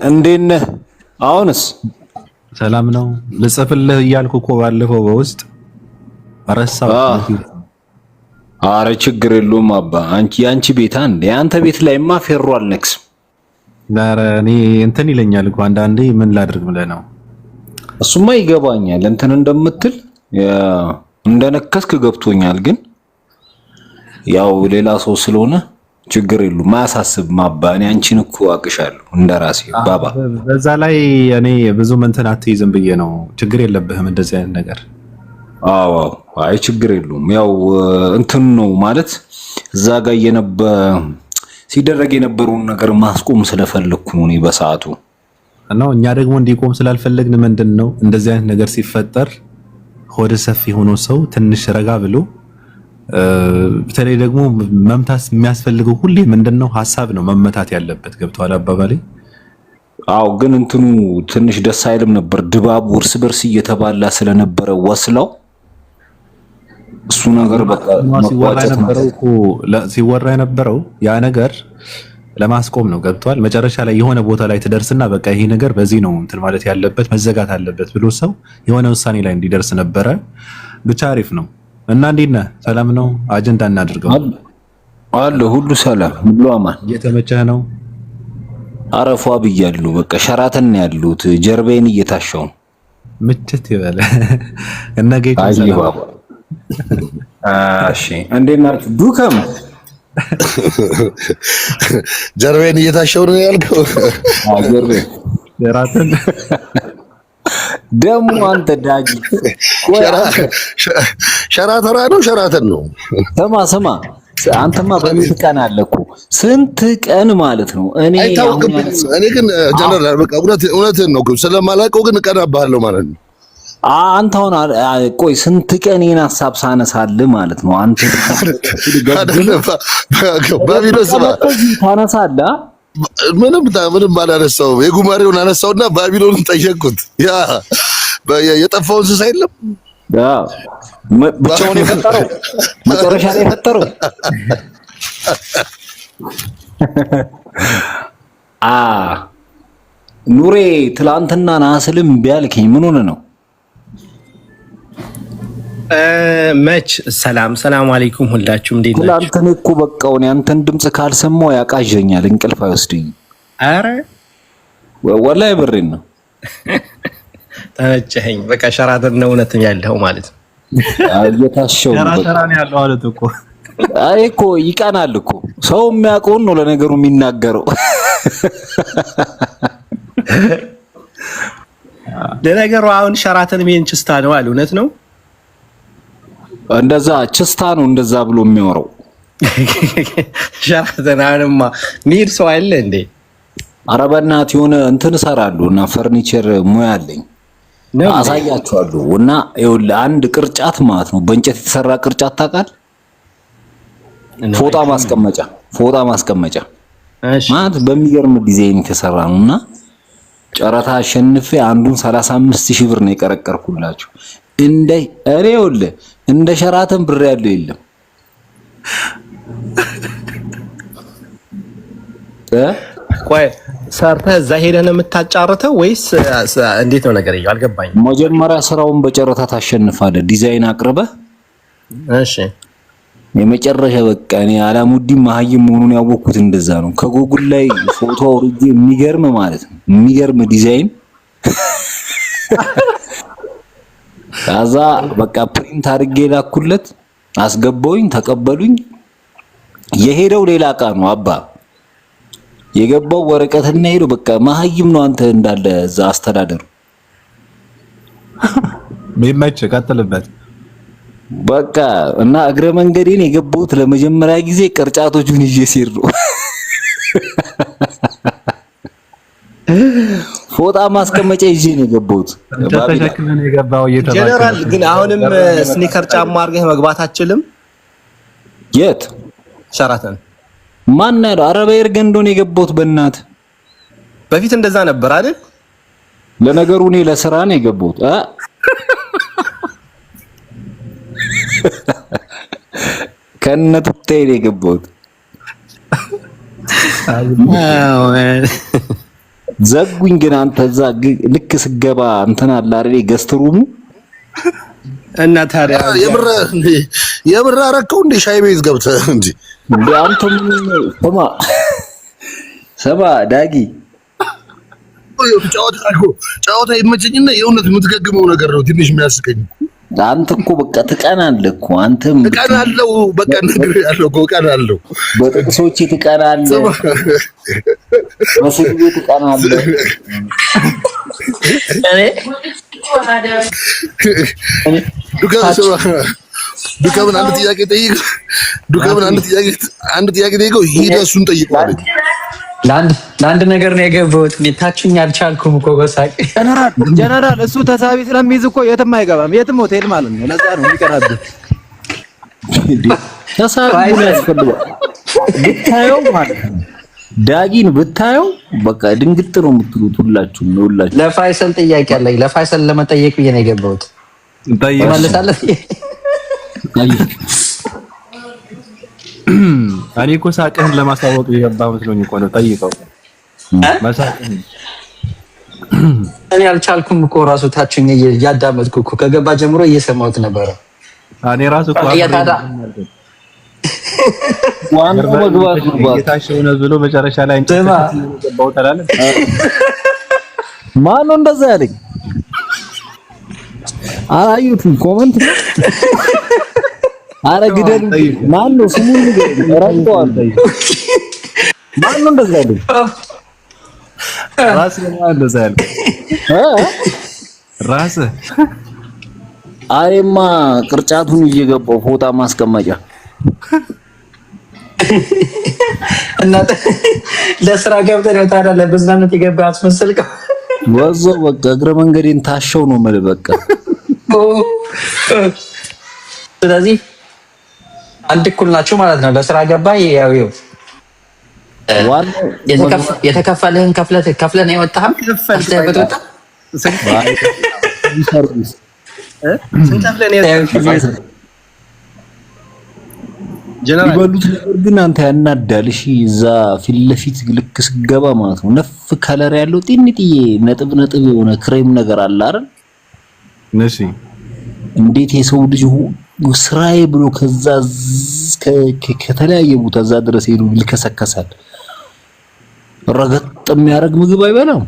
እንዴት ነህ? አሁንስ ሰላም ነው። ልጽፍልህ እያልኩ እኮ ባለፈው በውስጥ ረሳው። አረ ችግር የለውም አባ። ያንቺ ቤት አንዴ አንተ ቤት ላይማ ፌሮ አልነክስም። ዳረ እኔ እንትን ይለኛል እኮ አንዳንዴ ምን ላድርግ ብለህ ነው። እሱማ ይገባኛል እንትን እንደምትል እንደነከስክ ገብቶኛል። ግን ያው ሌላ ሰው ስለሆነ ችግር የለውም ማያሳስብ አባ። እኔ አንቺን እኮ አቅሻለሁ እንደራሴ ባባ። በዛ ላይ እኔ ብዙ እንትን አትይዝም ብዬ ነው። ችግር የለብህም እንደዚህ አይነት ነገር። አዎ አይ ችግር የለውም። ያው እንትን ነው ማለት እዛ ጋር ሲደረግ የነበረውን ነገር ማስቆም ስለፈለኩ ነው እኔ በሰዓቱ ነው። እኛ ደግሞ እንዲቆም ስላልፈለግን ምንድነው እንደዚህ አይነት ነገር ሲፈጠር ሆደ ሰፊ ሆኖ ሰው ትንሽ ረጋ ብሎ በተለይ ደግሞ መምታት የሚያስፈልገው ሁሌ ምንድነው ሐሳብ ነው መመታት ያለበት። ገብቷል አባባሌ? አው ግን እንትኑ ትንሽ ደስ አይልም ነበር ድባቡ እርስ በርስ እየተባላ ስለነበረ ወስላው እሱ ነገር በቃ ሲወራ የነበረው ያ ነገር ለማስቆም ነው። ገብቷል? መጨረሻ ላይ የሆነ ቦታ ላይ ትደርስና በቃ ይሄ ነገር በዚህ ነው እንትን ማለት ያለበት መዘጋት አለበት ብሎ ሰው የሆነ ውሳኔ ላይ እንዲደርስ ነበረ። ብቻ አሪፍ ነው። እና እንዴት ነህ? ሰላም ነው? አጀንዳ እናድርገው አለ ሁሉ ሰላም ሁሉ አማን። እየተመቸህ ነው? አረፏ ብያለሁ። በቃ ሸራተን ያሉት ጀርባዬን እየታሸው ምችት ይበለ እና ጌታ ሰላም። እሺ እንዴት ናችሁ? ዱከም ጀርባዬን እየታሸው ነው ያልከው? ጀርባዬ ሸራተን ደሞ አንተ ዳጊ ሸራተራ ነው ሸራተን ነው። ስማ አንተማ በምን ቀን አለኩ ስንት ቀን ማለት ነው። እኔ ግን ጀነራል በቃ እውነትን ነው ስለማላውቀው ግን እቀናብሃለሁ ማለት ነው። አንተ አሁን ቆይ ስንት ቀን ይሄን ሐሳብ ሳነሳልህ ማለት ነው። አንተ ባቢሎስ ታነሳለህ። ምንም አላነሳውም። የጉማሬውን አነሳውና ባቢሎንን ጠየቅኩት። ያ የጠፋው እንስሳ የለም ብቻውን የፈጠረው መጨረሻ ላይ የፈጠረው ኑሬ ትላንትና ናስልም ቢያልከኝ ምን ሆነ ነው? መች ሰላም አለይኩም ሁላችሁም እንዴት ናችሁ? ትላንትና እኮ በቃው እኔ አንተን ድምጽ ካልሰማው ያቃዠኛል፣ እንቅልፍ አይወስደኝም። አረ ወላሂ ብሬን ነው። ተመቸኸኝ። በቃ ሸራተን ነው እውነትም ያለው ማለት ነው። እየታሸው ሸራተን ያለው ማለት እኮ አይ እኮ ይቀናል እኮ ሰው የሚያውቀውን ነው ለነገሩ የሚናገረው። ለነገሩ አሁን ሸራተን ሜን ችስታ ነው አለ። እውነት ነው እንደዛ ችስታ ነው እንደዛ ብሎ የሚያወራው ሸራተን። አሁንማ ሚር ሰው አይደለ እንዴ? ኧረ በእናትህ የሆነ እንትን እሰራለሁ እና ፈርኒቸር ሙያ አለኝ አሳያችኋለሁ። እና ይኸውልህ አንድ ቅርጫት ማለት ነው በእንጨት የተሰራ ቅርጫት ታውቃለህ? ፎጣ ማስቀመጫ ማለት በሚገርም ዲዛይን የተሰራ ነውና ጨረታ አሸንፌ አንዱን 35000 ብር ነው የቀረቀርኩላችሁ። እኔ ይኸውልህ እንደ ሸራተን ብር ያለው የለም። ቆይ ሰርተህ እዛ ሄደህ ነው የምታጫርተው ወይስ እንዴት ነው ነገር? አልገባኝም። መጀመሪያ ስራውን በጨረታ ታሸንፋለህ፣ ዲዛይን አቅርበህ። እሺ የመጨረሻ በቃ እኔ አላሙዲን መሀይም መሆኑን ያወቅኩት እንደዛ ነው። ከጉግል ላይ ፎቶ አውርጄ የሚገርም ማለት ነው የሚገርም ዲዛይን ከዛ በቃ ፕሪንት አድርጌ ላኩለት፣ አስገባውኝ፣ ተቀበሉኝ። የሄደው ሌላ እቃ ነው አባ የገባው ወረቀትና ሄዶ በቃ መሀይም ነው አንተ እንዳለ እዛ አስተዳደሩ ቢመች ቀጥልበት በቃ። እና እግረ መንገዴን የገባሁት ለመጀመሪያ ጊዜ ቅርጫቶቹን ይዤ ሲር ነው። ፎጣ ማስቀመጫ ይዤ ነው የገባሁት። ተሸክመን የገባው ጀነራል ግን አሁንም ስኒከር ጫማ አድርገህ መግባት አትችልም። የት ሸራተን ማን ነው? አረባ ኤርገንዶ ነው የገባሁት። በእናት በፊት እንደዛ ነበር አይደል? ለነገሩ እኔ ለስራ ነው የገባሁት። ከነቱቴ ነው የገባሁት። ዘጉኝ ግን አንተ እዛ ልክ ስገባ እንትን አለ አይደል ገስትሩሙ እና ታዲያ የምር አረከው እንደ ሻይ ቤት ገብተህ እንጂ አንተ ምን ሰማ ዳጊ ጫወታ ይመቸኝና የእውነት የምትገግመው ነገር ነው ትንሽ የሚያስቀኝ። አንተ እኮ በቃ ትቀናለህ እኮ አንተ እቀናለሁ። በቃ ነገር ያለው እኮ እቀናለሁ። በጥቅሶች ትቀናለህ፣ በስግብ ትቀናለህ። ዱከምን አንድ ጥያቄ ጠይቀው ሂደህ እሱን ጠይቀው አለኝ። ለአንድ ነገር ነው የገባሁት። ታችኝ አልቻልኩም እኮ በሳቅ ጀነራል እሱ ተሳቢ ስለሚይዝ እኮ የትም አይገባም። የትም ሆቴል ማለት ነው። ለዛ ነው የሚቀራብህ። ተሳቢ ነው ያስፈልጋል። ብታየው ማለት ነው ዳጊን ብታየው በቃ ድንግጥ ነው የምትሉት ሁላችሁም ነው። ለፋይሰል ጥያቄ አለኝ። ለፋይሰል ለመጠየቅ ብዬ ነው የገባሁት። ይመልሳለህ? እኔ እኮ ሳቅህን ለማሳወቅ የገባህ መስሎኝ እኮ ነው። ጠይቀው መሳቅህን። እኔ አልቻልኩም እኮ ራሱ ታችኝ እያዳመጥኩ እኮ ከገባ ጀምሮ እየሰማሁት ነበረ። እኔ ራሱ እኮ ዋናው መግባት ነው የታሸው ነው ብሎ መጨረሻ ላይ ገባው ተላለ። ማን ነው እንደዛ ያለኝ? አላዩትም ኮሜንት ነው። አረ ግደል። ማን ነው ስሙን ንገረኝ። ረንቷል። ማን ነው እንደዛ ያለኝ? ራስህ ነው እንደዛ ያልከው? ራስህ? አሬማ ቅርጫቱን እየገባው ፎጣ ማስቀመጫ እና ለስራ ገብተህ ነው ታዲያ ለብዝናነት የገባህ አስመስልከው? ወዘው በቃ እግረ መንገዴን ታሸው ነው ማለት በቃ። ስለዚህ አንድ እኩል ናችሁ ማለት ነው። ለስራ ገባህ ያው የተከፈልህን ከፍለህ ነው የወጣኸው? ይበሉት ነገር ግን አንተ ያናዳል። እሺ እዛ ፊት ለፊት ልክ ስገባ ማለት ነው ነፍ ከለር ያለው ጢንጥዬ ነጥብ የሆነ ክሬም ነገር አለ አይደል? እሺ እንዴት የሰው ልጅ ስራዬ ብሎ ከዛ ከተለያየ ቦታ እዛ ድረስ ሄዱ ይልከሰከሳል። ረገጥ የሚያደርግ ምግብ አይበላም።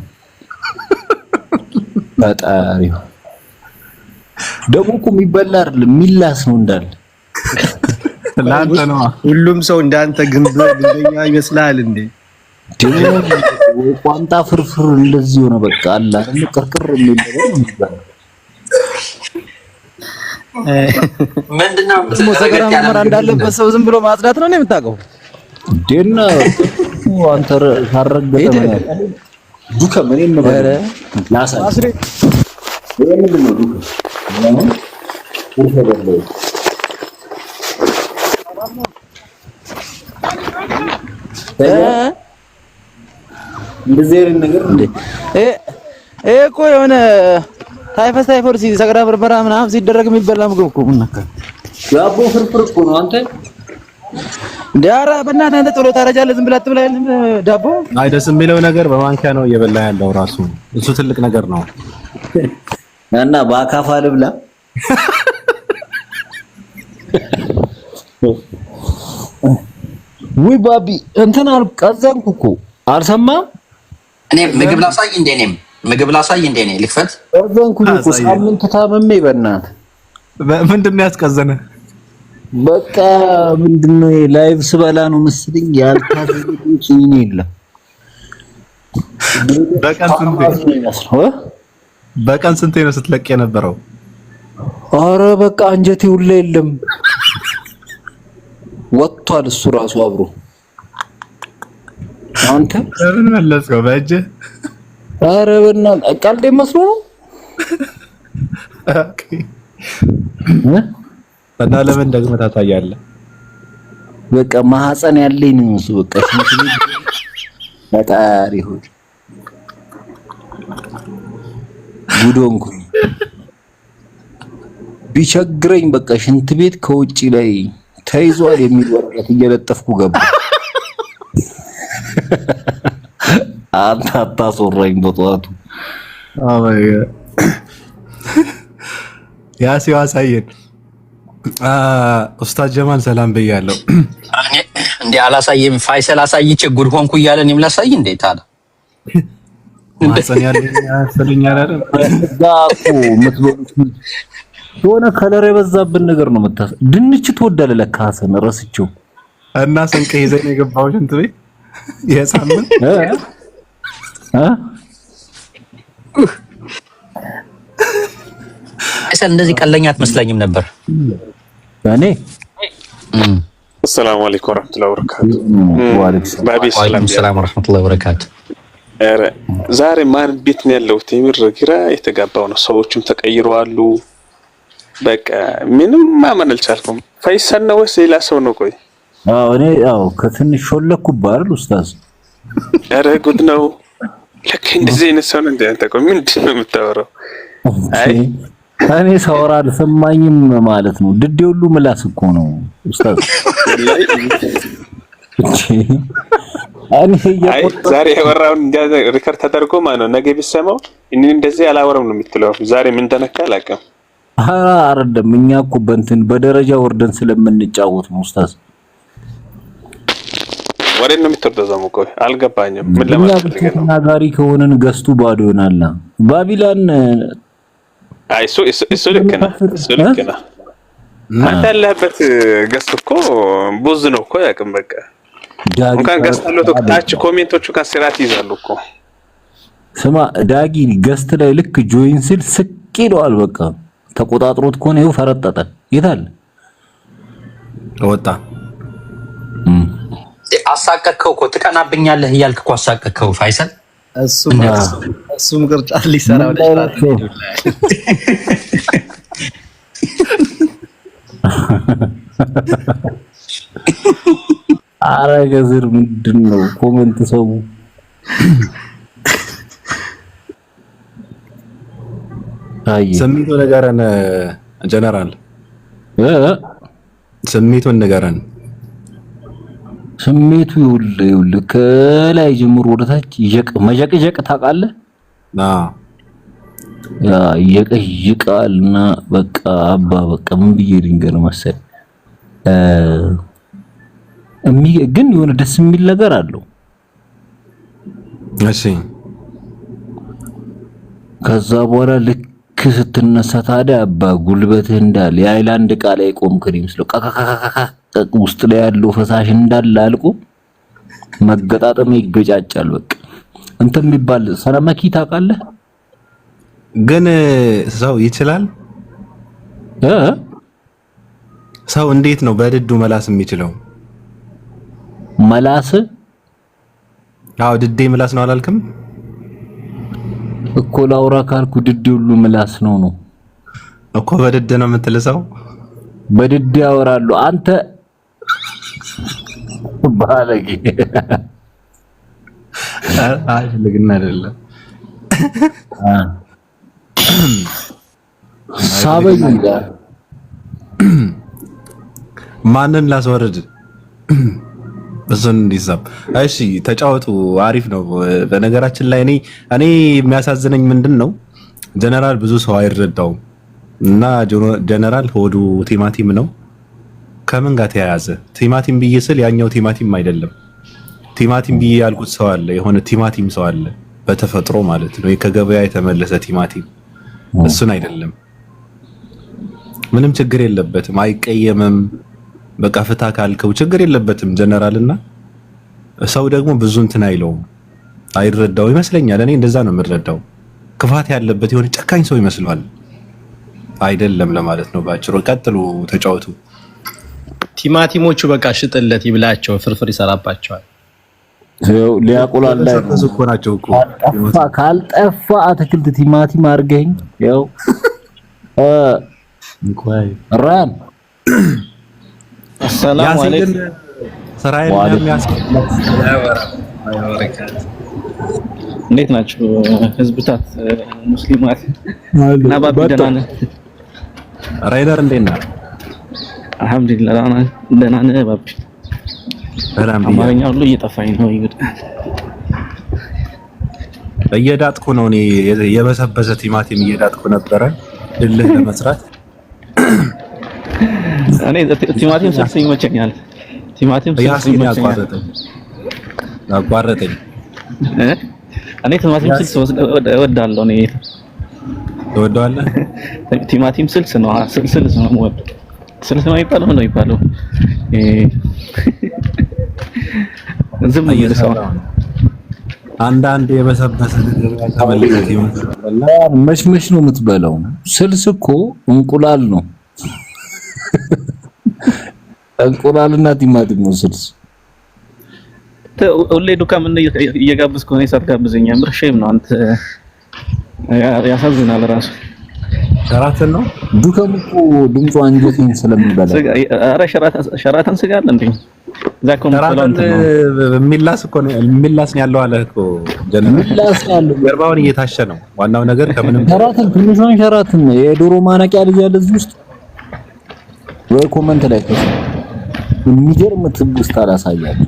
ፈጣሪ ደግሞ እኮ የሚበላ አይደለም የሚላስ ነው እንዳለ። ላንተ ነው ሁሉም ሰው እንዳንተ ግንበኛ ይመስላል እንዴ? ቋንጣ ፍርፍር እንደዚህ ሆነ በቃ አለ አይደል? ቅርቅር የሚል ነገር ነው የሚባለው። ምንድነው ሰገራ መመራ እንዳለበት ሰው ዝም ብሎ ማጽዳት ነው የምታውቀው? ደና አንተ ታረገደ ማለት ዱከ ምን ነው ላሳ ምንድን ነው ዱከ እንደዚህ አይነት ነገር እንዴ እኮ የሆነ ታይፈስ ሰገራ በርበራ ምናምን ሲደረግ የሚበላ ምግብ እኮ ምን ነካ ዳቦ ፍርፍር እኮ ነው አንተ ዳራ በእናትህ አንተ ቶሎ ታረጃለህ። ዝም ብለህ አትብላ ዳቦ። አይ ደስ የሚለው ነገር በማንኪያ ነው እየበላ ያለው ራሱ እሱ ትልቅ ነገር ነው። እና በአካፋ ልብላ ወይ ባቢ እንትን አልቀዘንኩ እኮ አልሰማም። እኔ ምግብ ላሳይ እንደ እኔ ልክፈት ቀዘንኩ እኮ ሳምንት ታመሜ በእናትህ። ምንድነው ያስቀዘነ? በቃ ምንድነው ላይቭ ስበላ ነው መስልኝ ያልታዘዝኩኝ የለም። በቀን ስንቴ ነው ስትለቅ የነበረው? አረ በቃ አንጀቴ ሁላ የለም ወጥቷል። እሱ ራሱ አብሮ አንተ ምን መለስከው በእጅ? አረ በእናትህ ቀልድ መስሎ ነው። ኦኬ እና ለምን ደግመህ ታሳያለህ? በቃ ማህፀን ያለኝ ነው እሱ በቃ ፈጣሪ ሆይ ጉዶንኩ ቢቸግረኝ በቃ ሽንት ቤት ከውጪ ላይ ተይዟል የሚል ወረቀት እየለጠፍኩ ገባ። አንተ አታስወራኝ በጠዋቱ። አይ ያሲው አሳየን። ኡስታዝ ጀማል ሰላም ብያለሁ። እንዴ አላሳየም? ፋይሰል አሳይቼ ጉድ ሆንኩ እያለ እኔም ላሳይ እንዴ ታዲያ ማህፀን ያለኝ ያሰለኛል አይደል? ዛቁ ምትበሉት የሆነ ከለር የበዛብን ነገር ነው የምታስ ድንች ትወዳለህ ለካ ሐሰን ረስቼው እና ስንቅ ይዘህ ነው የገባው ሽንት ቤት የሳምንት ፋይሰል እንደዚህ ቀለኛ አትመስለኝም ነበር። እኔ السلام عليكم ورحمة الله وبركاته. وعليكم السلام ورحمة الله وبركاته. ዛሬ ማን ቤት ነው ያለው? ቴምር ግራ የተጋባው ነው። ሰዎችም ተቀይረዋል። በቃ ምንም ማመን አልቻልኩም። ፈይሰል ነው ወይስ ሌላ ሰው ነው? ቆይ እኔ ከትንሽ ሾለኩብህ አይደል ኡስታዝ? ኧረ ጉድ ነው። ለካ እንደዚህ አይነት ሰው ነው እንዴ አንተ? ቆይ ምንድን ነው የምታወራው? አይ እኔ ሳወራ አልሰማኝም ማለት ነው። ድዴ ሁሉ ምላስ እኮ ነው ኡስታዝ። ዛሬ ያወራውን ሪከርድ ተደርጎ ማለት ነው። ነገ ቢሰማው እኔ እንደዚህ አላወራም ነው የምትለው። ዛሬ ምን ተነካ አላውቅም። አይደለም እኛ እኮ በእንትን በደረጃ ወርደን ስለምንጫወት ነው ኡስታዝ። ወሬን ነው የምትወደው ዘሙ? ቆይ አልገባኝም። ምን ለማለት ፈልገህ ነው? ተናጋሪ ከሆነን ገዝቱ ባዶ ይሆናል። ባቢላን አይ እሱ ልክ ነህ፣ እሱ ልክ ነህ። አንተ ያለህበት ገዝት እኮ ብዙ ነው እኮ ያቅም በቃ እንኳን ገዝታለሁ ታች ኮሜንቶቹ ከስራት ይዛሉ እኮ። ስማ ዳጊ ገዝት ላይ ልክ ጆይን ሲል ስቅ ይለዋል። በቃ ተቆጣጥሮት ከሆነ ይኸው ፈረጠጠ። የታለ ወጣ? አሳቀቅከው እኮ ትቀናብኛለህ እያልክ እኮ አሳቀቅከው ፋይሰል። እሱም ቅርጫት ሊሰራ ወደ ገዝር ምንድን ነው ኮሜንት ሰው ስሜቱን ንገረን ጀነራል፣ ስሜቱን ንገረን። ስሜቱ ይኸውልህ ከላይ ጀምሮ ወደታች መጀቅጀቅ ታውቃለህ? ይቀይቃልና በቃ በቃ ምን ብዬ ልንገርህ መሰለህ፣ ግን የሆነ ደስ የሚል ነገር አለው። እሺ ከዛ በኋላ ልክ ስትነሳ ታዲያ ጉልበትህ እንዳለ የአይላንድ ዕቃ ላይ ቆምክ ይመስለው ውስጥ ላይ ያለው ፈሳሽ እንዳለ አልቆ መገጣጠም ይገጫጫል። በቃ እንትን የሚባል ሰላማኪ ታውቃለህ? ግን ሰው ይችላል? ሰው እንዴት ነው በድዱ መላስ የሚችለው? መላስ ድዴ ምላስ ነው አላልክም እኮ? ላውራ ካልኩ ድዴ ሁሉ ምላስ ነው እኮ። በድድ ነው የምትልሰው? በድድ ያወራሉ። አንተ ባለጌ አይፈልግና አይደለም ሳበኝ ማንን ላስወርድ እሱን እንዲሳብ። እሺ ተጫወቱ፣ አሪፍ ነው። በነገራችን ላይ እኔ የሚያሳዝነኝ ምንድን ነው ጀነራል ብዙ ሰው አይረዳውም እና ጀነራል ሆዱ ቲማቲም ነው። ከምን ጋር ተያያዘ? ቲማቲም ብዬ ስል ያኛው ቲማቲም አይደለም። ቲማቲም ብዬ ያልኩት ሰው አለ፣ የሆነ ቲማቲም ሰው አለ በተፈጥሮ ማለት ነው፣ ከገበያ የተመለሰ ቲማቲም። እሱን አይደለም። ምንም ችግር የለበትም፣ አይቀየምም። በቃ ፍታ ካልከው ችግር የለበትም ጀነራልና ሰው ደግሞ ብዙ እንትን አይለውም፣ አይረዳው ይመስለኛል። እኔ እንደዛ ነው የምረዳው። ክፋት ያለበት የሆነ ጨካኝ ሰው ይመስለዋል። አይደለም ለማለት ነው ባጭሩ። ቀጥሉ፣ ተጫወቱ። ቲማቲሞቹ በቃ ሽጥለት ይብላቸው፣ ፍርፍር ይሰራባቸዋል። ሊያቆላላ እኮ ናቸው እኮ። ካልጠፋ አትክልት ቲማቲም አድርገኝ። ያው ራም ሰላም አለይኩም እንዴት ናችሁ ህዝብታት ሙስሊማት? እና ባቢ ደህና ነህ? ራይደር እንዴት ነህ? አልሐምዱሊላህ ደህና ነህ ባቢ? አማርኛ ሁሉ እየጠፋኝ ነው። እየዳጥኩ ነው እኔ የበሰበሰ ቲማቲም እየዳጥኩ ነበረ ድልህ ለመስራት። እኔ ቲማቲም ስልስ ይመቸኛል። ቲማቲም ስልስ ይመቸኛል። አቋረጠኝ። እኔ ቲማቲም ስልስ እወዳለሁ። እኔ ትወደዋለህ? ቲማቲም ስልስ ነው የምወደው። ስልስ ነው የሚባለው ነው የሚባለው። ዝም ይልሰው አንዳንድ የበሰበሰ ነገር ተመልከት ይመስላል። መሽመሽ ነው የምትበላው። ስልስ እኮ እንቁላል ነው። እንቁላልና ቲማቲም ነው ስልስ ሁሌ ዱካም እየጋበዝኩ ነው ሳትጋብዘኝ ምር ሼም ነው አንተ ያሳዝናል ራሱ ሸራተን ነው ዱካም እኮ ድምፁ አንጀቴን ስለሚበላ ኧረ ሸራተን ስጋ አለ እንዴ ዛኮም ሰላንት ነው ሚላስ እኮ ነው ሚላስ ነው ያለው አለ እኮ ሚላስ ያለው ገርባውን እየታሸ ነው ዋናው ነገር ከምንም ሸራተን ትንሿን ሸራተን የዶሮ ማነቂያ ልጅ ያለ እዚህ ውስጥ ወይ ኮመንት ላይ የሚገርም ትውስታ አላሳያለሁ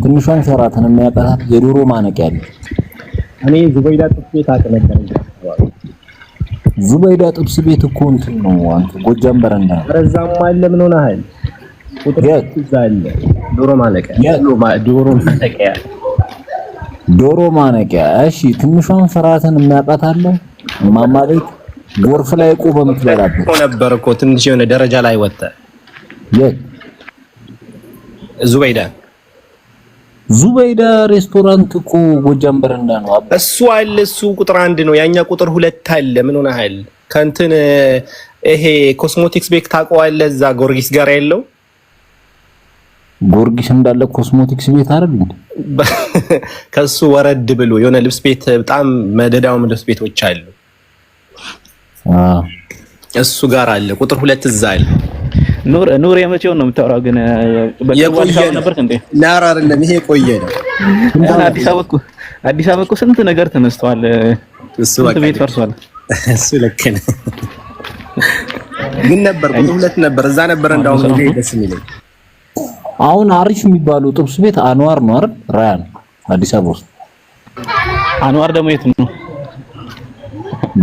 ትንሿን ሸራተን የሚያቀራት የዶሮ ማነቂያ ልጅ እኔ ዙበይዳ ጥብስ ቤት አቅ ነበር ዙበይዳ ጥብስ ቤት እኮ እንትን ነው አንተ ጎጃም በረንዳ ረዛም አለ ምን ሆነሃል ቁጥር ይዛል ዶሮ ማነቂያ እሺ ትንሿን ሸራተን የሚያቀራት አለ ማማሌት ጎርፍ ላይ ቆመ የምትበላበት ነበር እኮ ትንሽ የሆነ ደረጃ ላይ ወጣ የት ዙበይዳ ሬስቶራንት እኮ ጎጃም በረንዳ ነው እሱ አለ እሱ ቁጥር 1 ነው ያኛ ቁጥር 2 አለ ምን ሆነሃል ከንትን ይሄ ኮስሞቲክስ ቤክ ታውቀዋለህ እዛ ጎርጊስ ጋር ያለው ጎርጊስ እንዳለ ኮስሞቲክስ ቤት አይደል ከሱ ወረድ ብሎ የሆነ ልብስ ቤት በጣም መደዳው ልብስ ቤቶች አሉ እሱ ጋር አለ ቁጥር 2 እዛ አለ ኑር የመቼው ነው የምታወራው ግን የቆየ ነበር እንዴ ናራ አይደለም ይሄ ቆየ ነው አዲስ አበባ እኮ ስንት ነገር ተነስተዋል እሱ ቤት ፈርሷል እሱ ልክ ነው ግን ነበር ቁጥር 2 ነበር እዛ ነበር እንዳው ነው ደስ የሚለኝ አሁን አሪፍ የሚባለው ጥብስ ቤት አንዋር ነው አይደል ራያን አዲስ አበባ ውስጥ አንዋር ደግሞ የት ነው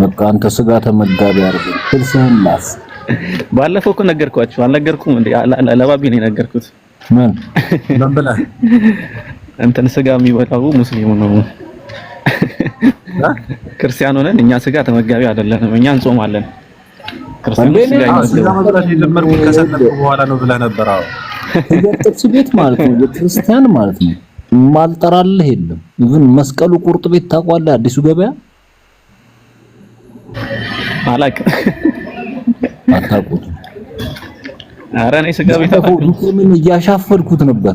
በቃ አንተ ስጋ ተመጋቢ አድርገህ ፍልስህን ላስ ባለፈው እኮ ነገርኳችሁ አልነገርኩም እንዴ ለባቢ ነው የነገርኩት ምን ብላ እንትን ስጋ የሚበላው ሙስሊሙ ነው ክርስቲያኑ ነን እኛ ስጋ ተመጋቢ አይደለንም እኛ እንጾማለን ክርስቲያኑ ስጋ መብላት የጀመርኩት ከሰነፍኩ በኋላ ነው ብለህ ነበር አዎ ጥብስ ቤት ማለት ነው የክርስቲያን ማለት ነው ማልጠራልህ የለም ኢቭን መስቀሉ ቁርጥ ቤት ታውቀዋለህ አዲሱ ገበያ አላቅ አታውቁት ኧረ እኔ ስጋ ቤት ምን እያሻፈድኩት ነበር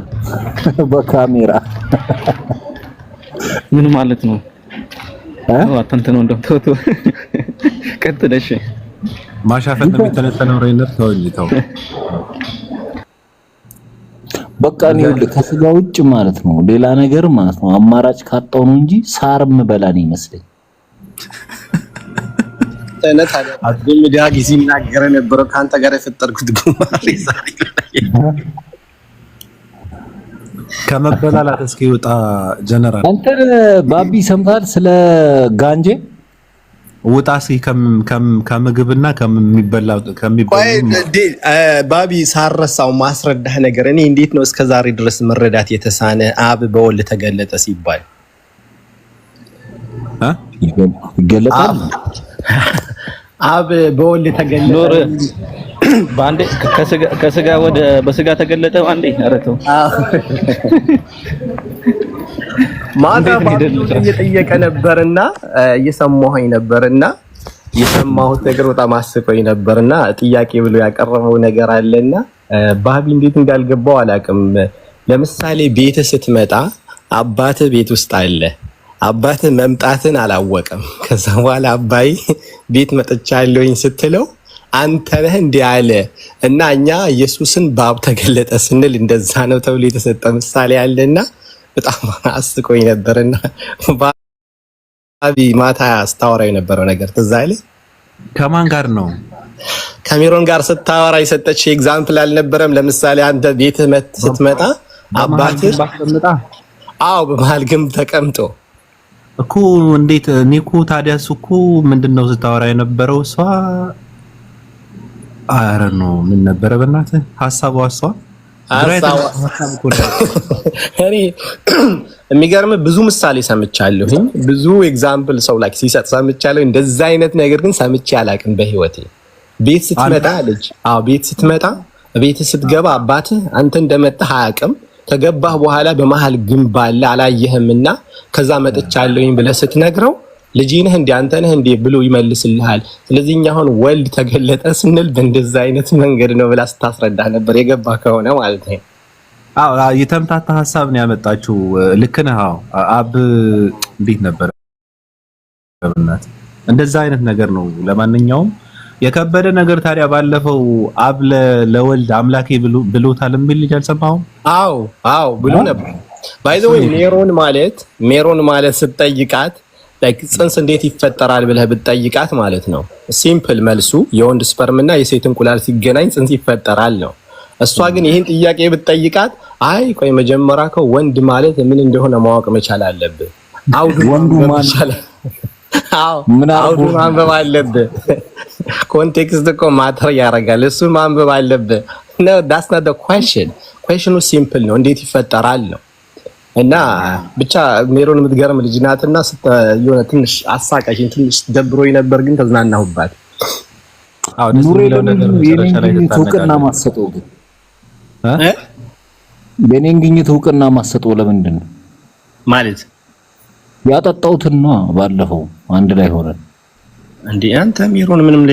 በካሜራ ምን ማለት ነው አጥንት ነው እንደው ተው ቀጥለሽ ማሻፈት ነው የሚተነተነው ሬነር ተው በቃ ነው ከስጋ ውጭ ማለት ነው ሌላ ነገር ማለት ነው አማራጭ ካጣው ነው እንጂ ሳርም በላን ይመስለኝ ተነት አድም ዳጊ ሲናገር ነበር ካንተ ጋር የፈጠርኩት ጉማሬ ዛሬ ከመበላላት እስኪ ወጣ ጀነራል አንተ ባቢ ሰምታል ስለ ጋንጄ ወጣ እስኪ ከምግብና ከሚበላው ባቢ ሳረሳው ማስረዳህ ነገር እኔ እንዴት ነው እስከዛሬ ድረስ መረዳት የተሳነ አብ በወልድ ተገለጠ ሲባል ይገለጣል አብ በወልድ ተገለጠ ባንዴ ከስጋ ወደ በስጋ ተገለጠ አንዴ አረተው ማታ እየጠየቀ ነበርና እየሰማሁኝ ነበርና የሰማሁት ነገር በጣም አስቆኝ ነበርና ጥያቄ ብሎ ያቀረበው ነገር አለና ባቢ እንዴት እንዳልገባው አላውቅም ለምሳሌ ቤት ስትመጣ አባት ቤት ውስጥ አለ አባት መምጣትን አላወቀም ከዛ በኋላ አባይ ቤት መጥቻለሁኝ ስትለው አንተ ነህ እንዴ አለ እና እኛ ኢየሱስን በአብ ተገለጠ ስንል እንደዛ ነው ተብሎ የተሰጠ ምሳሌ አለና በጣም አስቆኝ ነበርና ባቢ ማታ አስታወራው የነበረው ነገር ትዝ አይልህ ከማን ጋር ነው ካሜሮን ጋር ስታወራ የሰጠች ኤግዛምፕል አልነበረም ለምሳሌ አንተ ቤት ስትመጣ አባትህ አው በመሃል ግንብ ተቀምጦ እኮ እንዴት ኒኩ ታዲያስ እኮ ምንድነው ስታወራ የነበረው እሷ አረ ነው ምን ነበረ በእናትህ ሐሳቧ እኔ የሚገርም ብዙ ምሳሌ ሰምቻለሁ ብዙ ኤግዛምፕል ሰው ላይክ ሲሰጥ ሰምቻለሁ እንደዛ አይነት ነገር ግን ሰምቼ አላቅም በህይወቴ ቤት ስትመጣ ልጅ ቤት ስትመጣ ቤት ስትገባ አባትህ አንተ እንደመጣህ አያውቅም ከገባህ በኋላ በመሃል ግንብ አለ አላየህምና ከዛ መጥቻለሁኝ ብለህ ስትነግረው ልጅ ነህ እንዴ አንተ ነህ እንዴ ብሎ ይመልስልሃል። ስለዚህ እኛ አሁን ወልድ ተገለጠ ስንል በእንደዛ አይነት መንገድ ነው ብላ ስታስረዳ ነበር የገባ ከሆነ ማለት ነው። የተምታታ ሀሳብ ነው ያመጣችው። ልክ ነህ። አብ እንዴት ነበር በእናት እንደዛ አይነት ነገር ነው። ለማንኛውም የከበደ ነገር ታዲያ ባለፈው አብ ለወልድ አምላኬ ብሎታል የሚል ልጅ አልሰማሁም? አዎ ብሎ ነበር። ባይ ዘ ወይ ሜሮን ማለት ስትጠይቃት ላይክ ጽንስ እንዴት ይፈጠራል ብለህ ብትጠይቃት ማለት ነው ሲምፕል መልሱ የወንድ ስፐርም እና የሴት እንቁላል ሲገናኝ ጽንስ ይፈጠራል ነው። እሷ ግን ይህን ጥያቄ ብትጠይቃት አይ ቆይ መጀመሪያ ወንድ ማለት ምን እንደሆነ ማወቅ መቻል አለብህ። አውዱ ማንበብ አለብህ። ኮንቴክስት እኮ ማተር ያደርጋል። እሱ ማንበብ አለብህ። ነው that's not the question. questionኑ ሲምፕል ነው እንዴት ይፈጠራል ነው። እና ብቻ ሜሮን የምትገርም ልጅ ናትና የሆነ ትንሽ አሳቃሽኝ ትንሽ ደብሮኝ ነበር ግን ተዝናናሁባት። ኑሬ ለምን እውቅና ማሰጠው ግን የኔን ግኝት እውቅና ማሰጠው ለምንድን ነው ማለት ያጠጣሁትን ነው ባለፈው አንድ ላይ ሆነን እንዴ አንተ ሜሮን ምንም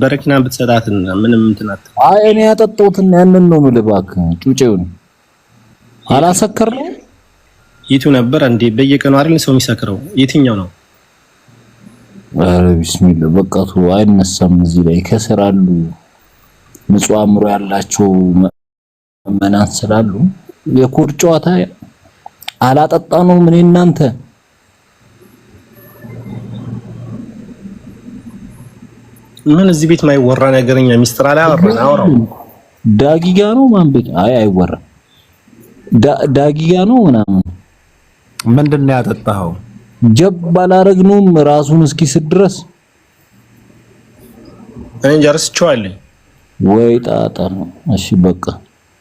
በረኪና ብትሰጣትና ምንም እንትናት አይ እኔ ያጠጣሁትን ያንን ነው የምልህ እባክህ ጩጬውን አላሰከርነው የቱ ነበር እንዴ በየቀኑ አይደል ሰው የሚሰክረው የትኛው ነው? አረ ቢስሚላህ በቃቱ አይነሳም። እዚህ ላይ ከሰራሉ ንጹህ አእምሮ ያላቸው መናን ስላሉ የኮድ ጨዋታ አላጠጣ ነው ምን እናንተ ምን እዚህ ቤት ማይወራ ነገርኛ ሚስጥር አላወራን አወራው ዳጊጋ ነው ማን ቤት አይወራ ዳጊጋ ነው ምናምን ምንድነው ያጠጣኸው? ጀብ ባላረግነውም ራሱን እስኪስት ድረስ እኔ ጀርስቻለሁ ወይ ጣጣ ነው። እሺ በቃ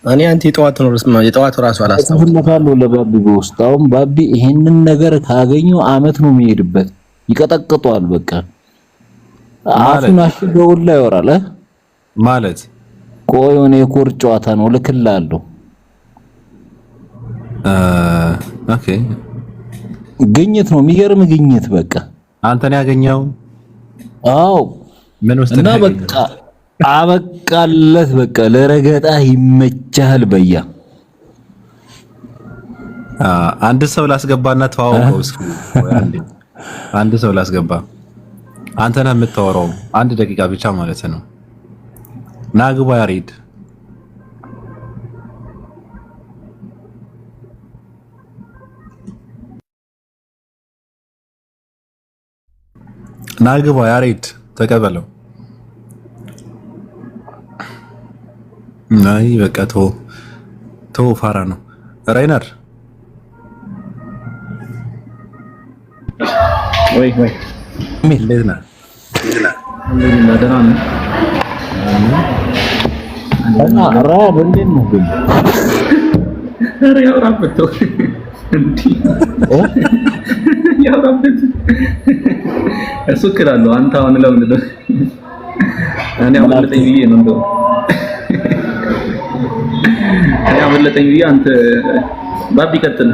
እኔ አንተ የጠዋት ነው የጠዋት ራሱ አላስተውልም ለባቢ በውስጣውም ባቢ ይሄንን ነገር ካገኘው አመት ነው የሚሄድበት ይቀጠቅጧል። በቃ አፉን አሽገው ላይ ያወራል ማለት ቆይ የሆነ የኮር ጨዋታ ነው ልክላለሁ። ኦኬ ግኝት ነው የሚገርም ግኝት። በቃ አንተን ያገኘው አው ምን ውስጥ እና በቃ አበቃለት። በቃ ለረገጣ ይመቻል። በያ አንድ ሰው ላስገባና ተዋውቀው እስኪ አንድ ሰው ላስገባ። አንተ ነህ የምታወራው 1 ደቂቃ ብቻ ማለት ነው። ናግባ ያሬድ ናግባ ያሬድ ተቀበለው። ናይ በቃ ተው ፋራ ነው። ራይነር ወይ እንዴት ነህ? ደህና ነህ? እና ራብ እንዴት ነው ግን? ኧረ ያውራበት ተው እንዴ ያውራበት እሱ እላለሁ። አንተ አሁን ለምን ነው እኔ አመለጠኝ ብዬ ነው እንደው እኔ አመለጠኝ ብዬ አንተ ባቢ ቀጥል።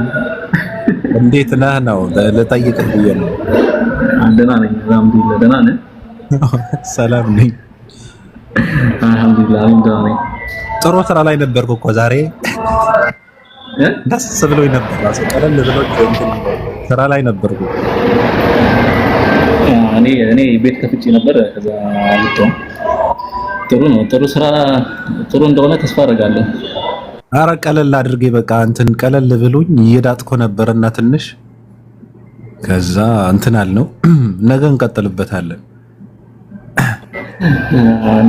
እንዴት ነህ ነው ለጠይቅህ ብዬ ነው። ደህና ነኝ አልሐምዱሊላህ። ደህና ነህ? ሰላም ነኝ አልሐምዱሊላህ። ደህና ነኝ። ጥሩ ስራ ላይ ነበርኩ እኮ ዛሬ ደስ ብሎኝ ነበር። ራሱ ቀለል ብሎኝ ስራ ላይ ነበርኩ። እኔ ቤት ከፍቼ ነበር ከዛ አልወጣሁ። ጥሩ ነው። ጥሩ ስራ ጥሩ እንደሆነ ተስፋ አደርጋለሁ። ኧረ ቀለል አድርጌ በቃ እንትን ቀለል ብሎኝ እየዳጥኩ ነበርና ትንሽ ከዛ እንትን አልነው። ነገ እንቀጥልበታለን።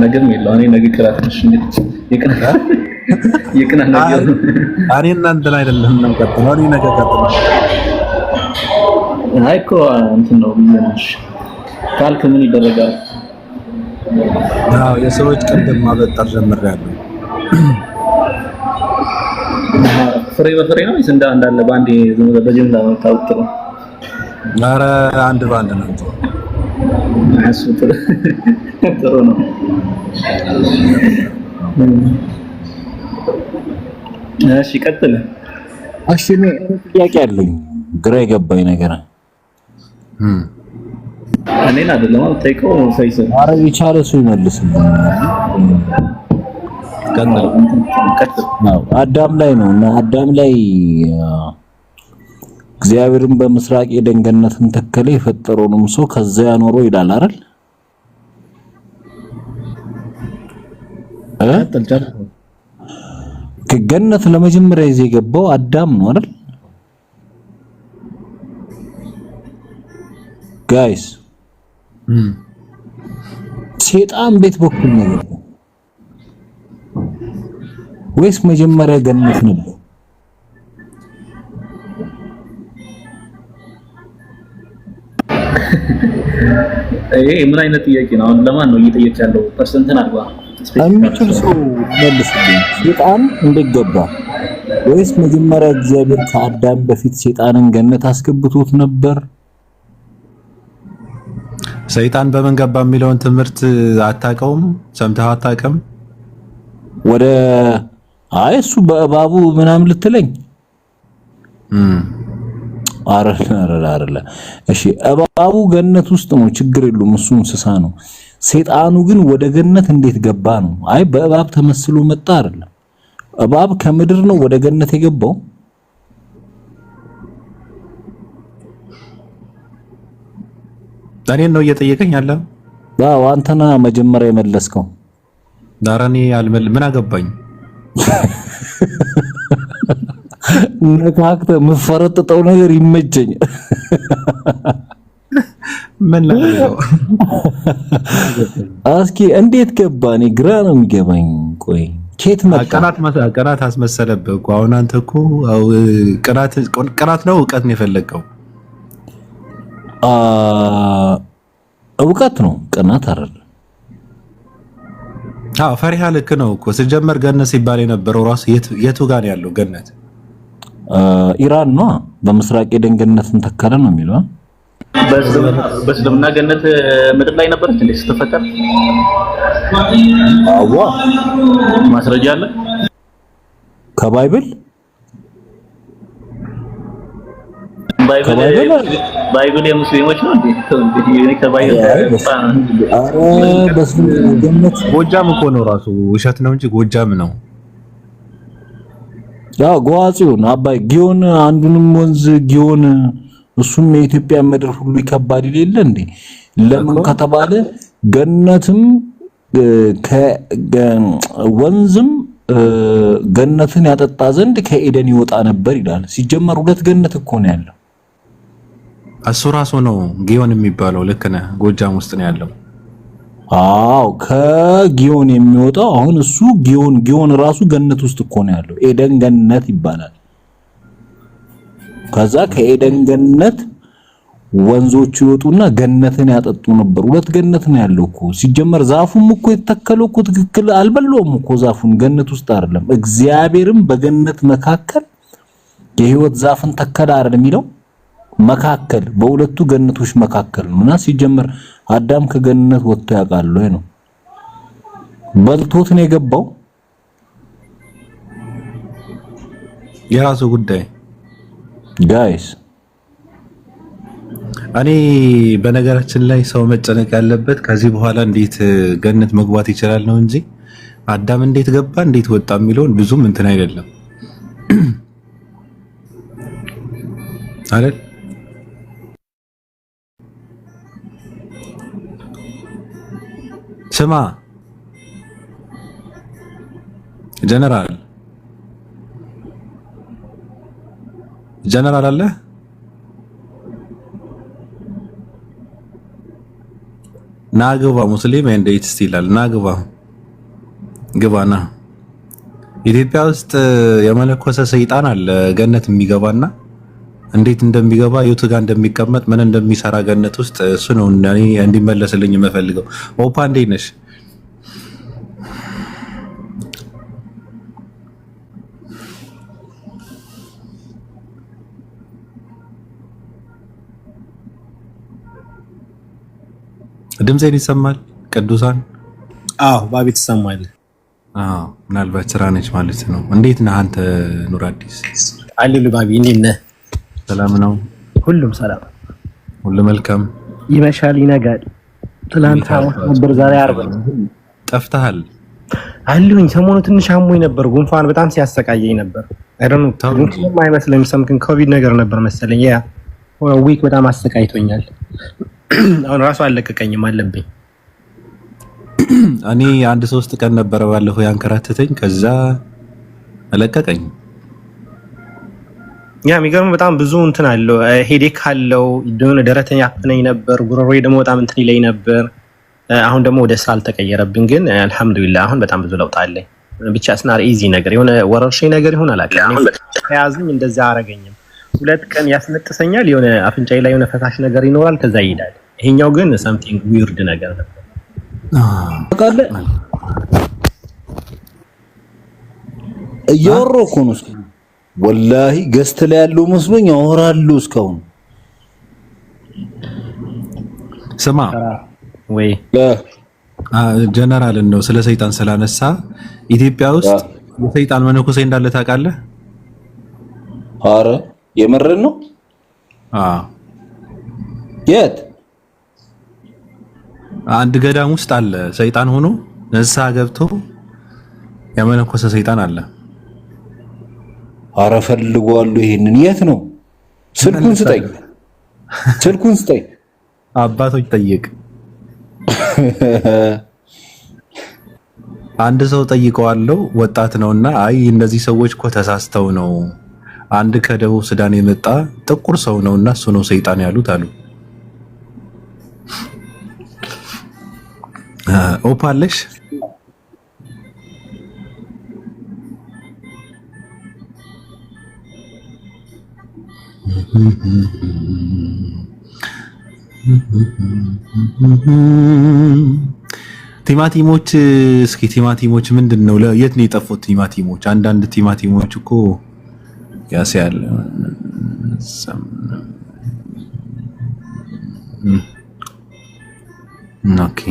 ነገም የለው እኔ ነገ ክራትሽ ይቅና ነገር እኔ እናንተን አይደለም እንቀጥለው እኔ ነገ ቀጥለው አይ እኮ እንትን ነው ብዬሽ ካልክ ምን ይደረጋል? አዎ የሰዎች ቀደም ማበጠር ጀምሬያለሁ። ፍሬ በፍሬ ነው ወይስ እንዳለ ባንዴ ዝም ብለህ በጅምላ ነው ታውጥረው? ኧረ አንድ ባንድ ነው እንጂ እሱ ጥሩ ነው። እሺ ቀጥል። እሺ እኔ ጥያቄ አለኝ ግራ የገባኝ ነገር እኔን አይደለም ጠይቀው ፈይሰል። ኧረ የቻለ ሰው ይመልስልኝ። አዳም ላይ ነው እና አዳም ላይ እግዚአብሔርን በምስራቅ ኤደን ገነትን ተከለ የፈጠረውንም ሰው ከዛ ያኖረው ይላል አይደል? ከገነት ለመጀመሪያ ጊዜ የገባው አዳም ነው አይደል? ጋይስ ሴጣን ቤት በኩል ነው ወይስ መጀመሪያ ገነት ነበር? ይሄ ምን አይነት ጥያቄ ነው? አሁን ለማን ነው እየጠየቀ ያለው? ፐርሰንትን አልባ የሚችል ሰው መልስልኝ። ሴጣን እንዴት ገባ? ወይስ መጀመሪያ እግዚአብሔር ከአዳም በፊት ሴጣንን ገነት አስገብቶት ነበር? ሰይጣን በምን ገባ የሚለውን ትምህርት አታውቀውም? ሰምተህ አታውቅም? ወደ እሱ በእባቡ ምናምን ልትለኝ? አረለ እሺ፣ እባቡ ገነት ውስጥ ነው፣ ችግር የለውም፣ እሱ እንስሳ ነው። ሰይጣኑ ግን ወደ ገነት እንዴት ገባ ነው? በእባብ ተመስሎ መጣ አይደለም። እባብ ከምድር ነው ወደ ገነት የገባው። እኔን ነው እየጠየቀኝ ያለ? አዎ አንተና መጀመሪያ የመለስከው። ዳራኔ ምን አገባኝ? ነካክተ የምፈረጥጠው ነገር ይመቸኛል። ምን ነው እስኪ እንዴት ገባ? እኔ ግራ ነው የሚገባኝ። ቆይ ኬት መጣ? ቅናት አስመሰለብህ እኮ አሁን አንተ እኮ ቅናት ነው እውቀት ነው የፈለገው? እውቀት ነው ቅናት አይደል? ፈሪሃ ልክ ነው እኮ። ሲጀመር ገነት ሲባል የነበረው ራሱ የቱ ጋር ያለው ገነት? ኢራን ነው። በምስራቅ ኤደን ገነትን ተከለ ነው የሚለው። በእስልምና ገነት ምድር ላይ ነበረች እንዴ ስትፈጠር? አዋ ማስረጃ አለ ከባይብል ባይብል የሙስሊሞች ነው እንዴ? ከባይብል ጎጃም እኮ ነው ራሱ ውሸት ነው እንጂ ጎጃም ነው። ያው ጎአጽዮን አባይ ጊዮን አንዱንም ወንዝ ጊዮን እሱም የኢትዮጵያ ምድር ሁሉ ይከባድ ይሌለ እንዴ? ለምን ከተባለ ገነትም ከወንዝም ገነትን ያጠጣ ዘንድ ከኤደን ይወጣ ነበር ይላል። ሲጀመር ሁለት ገነት እኮ ነው ያለው። እሱ ራሱ ነው ጊዮን የሚባለው። ልክ ነህ፣ ጎጃም ውስጥ ነው ያለው። አዎ ከጊዮን የሚወጣው አሁን እሱ ጊዮን ራሱ ገነት ውስጥ እኮ ነው ያለው። ኤደን ገነት ይባላል። ከዛ ከኤደን ገነት ወንዞቹ ይወጡና ገነትን ያጠጡ ነበር። ሁለት ገነት ነው ያለው እኮ። ሲጀመር ዛፉም እኮ የተተከለው እኮ ትክክል አልበለውም እኮ ዛፉን ገነት ውስጥ አይደለም። እግዚአብሔርም በገነት መካከል የሕይወት ዛፍን ተከለ አይደል የሚለው መካከል በሁለቱ ገነቶች መካከል ነውና ሲጀመር አዳም ከገነት ወጥቶ ያውቃል ወይ ነው? በልቶት ነው የገባው። የራሱ ጉዳይ ጋይስ። እኔ በነገራችን ላይ ሰው መጨነቅ ያለበት ከዚህ በኋላ እንዴት ገነት መግባት ይችላል ነው እንጂ አዳም እንዴት ገባ እንዴት ወጣ የሚለውን ብዙም እንትን አይደለም አይደል? ስማ ጀነራል አለ ናግባ ሙስሊም እንዴት ይላል? ናግባ ግባና። ኢትዮጵያ ውስጥ የመለኮሰ ሰይጣን አለ ገነት የሚገባና እንዴት እንደሚገባ የቱ ጋር እንደሚቀመጥ ምን እንደሚሰራ ገነት ውስጥ እሱ ነው እኔ እንዲመለስልኝ የምፈልገው። ኦፓ እንዴት ነሽ? ድምጼን ይሰማል? ቅዱሳን? አዎ ባቤት ይሰማል። ምናልባት ስራ ነች ማለት ነው። እንዴት ነህ አንተ ኑር አዲስ? አለሉ ባቢ እንዴት ነህ? ሰላም ነው? ሁሉም ሰላም፣ ሁሉ መልካም ይመሻል ይነጋል። ትላንት ሐሙስ ነበር፣ ዛሬ ዓርብ ነው። ጠፍተሃል አሉኝ። ሰሞኑ ትንሽ አሞኝ ነበር፣ ጉንፋን በጣም ሲያሰቃየኝ ነበር። አይዶን ጉንፋን አይመስለኝም፣ ሰምቲንግ ኮቪድ ነገር ነበር መሰለኝ። ያ ዊክ በጣም አሰቃይቶኛል። አሁን ራሱ አለቀቀኝም አለብኝ። እኔ 1-3 ቀን ነበረ ባለፈው ያንከራተተኝ፣ ከዛ አለቀቀኝ። ያ የሚገርም በጣም ብዙ እንትን አለው፣ ሄዴክ አለው። ደረተኛ ያፍነኝ ነበር፣ ጉሮሮዬ ደግሞ በጣም እንትን ይለኝ ነበር። አሁን ደግሞ ወደ ሳል ተቀየረብኝ። ግን አልহামዱሊላህ አሁን በጣም ብዙ ለውጥ አለኝ። ብቻ ስናር ኢዚ ነገር የሆነ ወረርሽኝ ነገር ይሆን አላውቅም። ተያዝኝ እንደዛ አረገኝም። 2 ቀን ያስነጥሰኛል፣ የሆነ አፍንጫዬ ላይ የሆነ ፈሳሽ ነገር ይኖራል፣ ከዛ ይሄዳል። ይሄኛው ግን something weird ነገር ነበር። እያወራሁ እኮ ነው እስካሁን ወላሂ ገስት ላይ ያለው መስሎኝ አወራለሁ እስካሁን። ስማ ወይ ጀነራል ነው ስለ ሰይጣን ስላነሳ ኢትዮጵያ ውስጥ የሰይጣን መነኮሴ እንዳለ ታውቃለህ? አረ የመረን ነው? የት? አንድ ገዳም ውስጥ አለ ሰይጣን ሆኖ ንስሐ ገብቶ የመነኮሰ ሰይጣን አለ። አረ ፈልጓለሁ ይሄንን። የት ነው? ስልኩን ስጠኝ፣ ስልኩን ስጠኝ። አባቶች ጠይቅ። አንድ ሰው ጠይቀዋለሁ፣ ወጣት ነውና፣ አይ እነዚህ ሰዎች እኮ ተሳስተው ነው፣ አንድ ከደቡብ ሱዳን የመጣ ጥቁር ሰው ነውና እሱ ነው ሰይጣን ያሉት አሉ። ኦፓለሽ ቲማቲሞች፣ እስኪ ቲማቲሞች ምንድን ነው? የት ነው የጠፉት ቲማቲሞች? አንዳንድ ቲማቲሞች እኮ ያሳያል። ኦኬ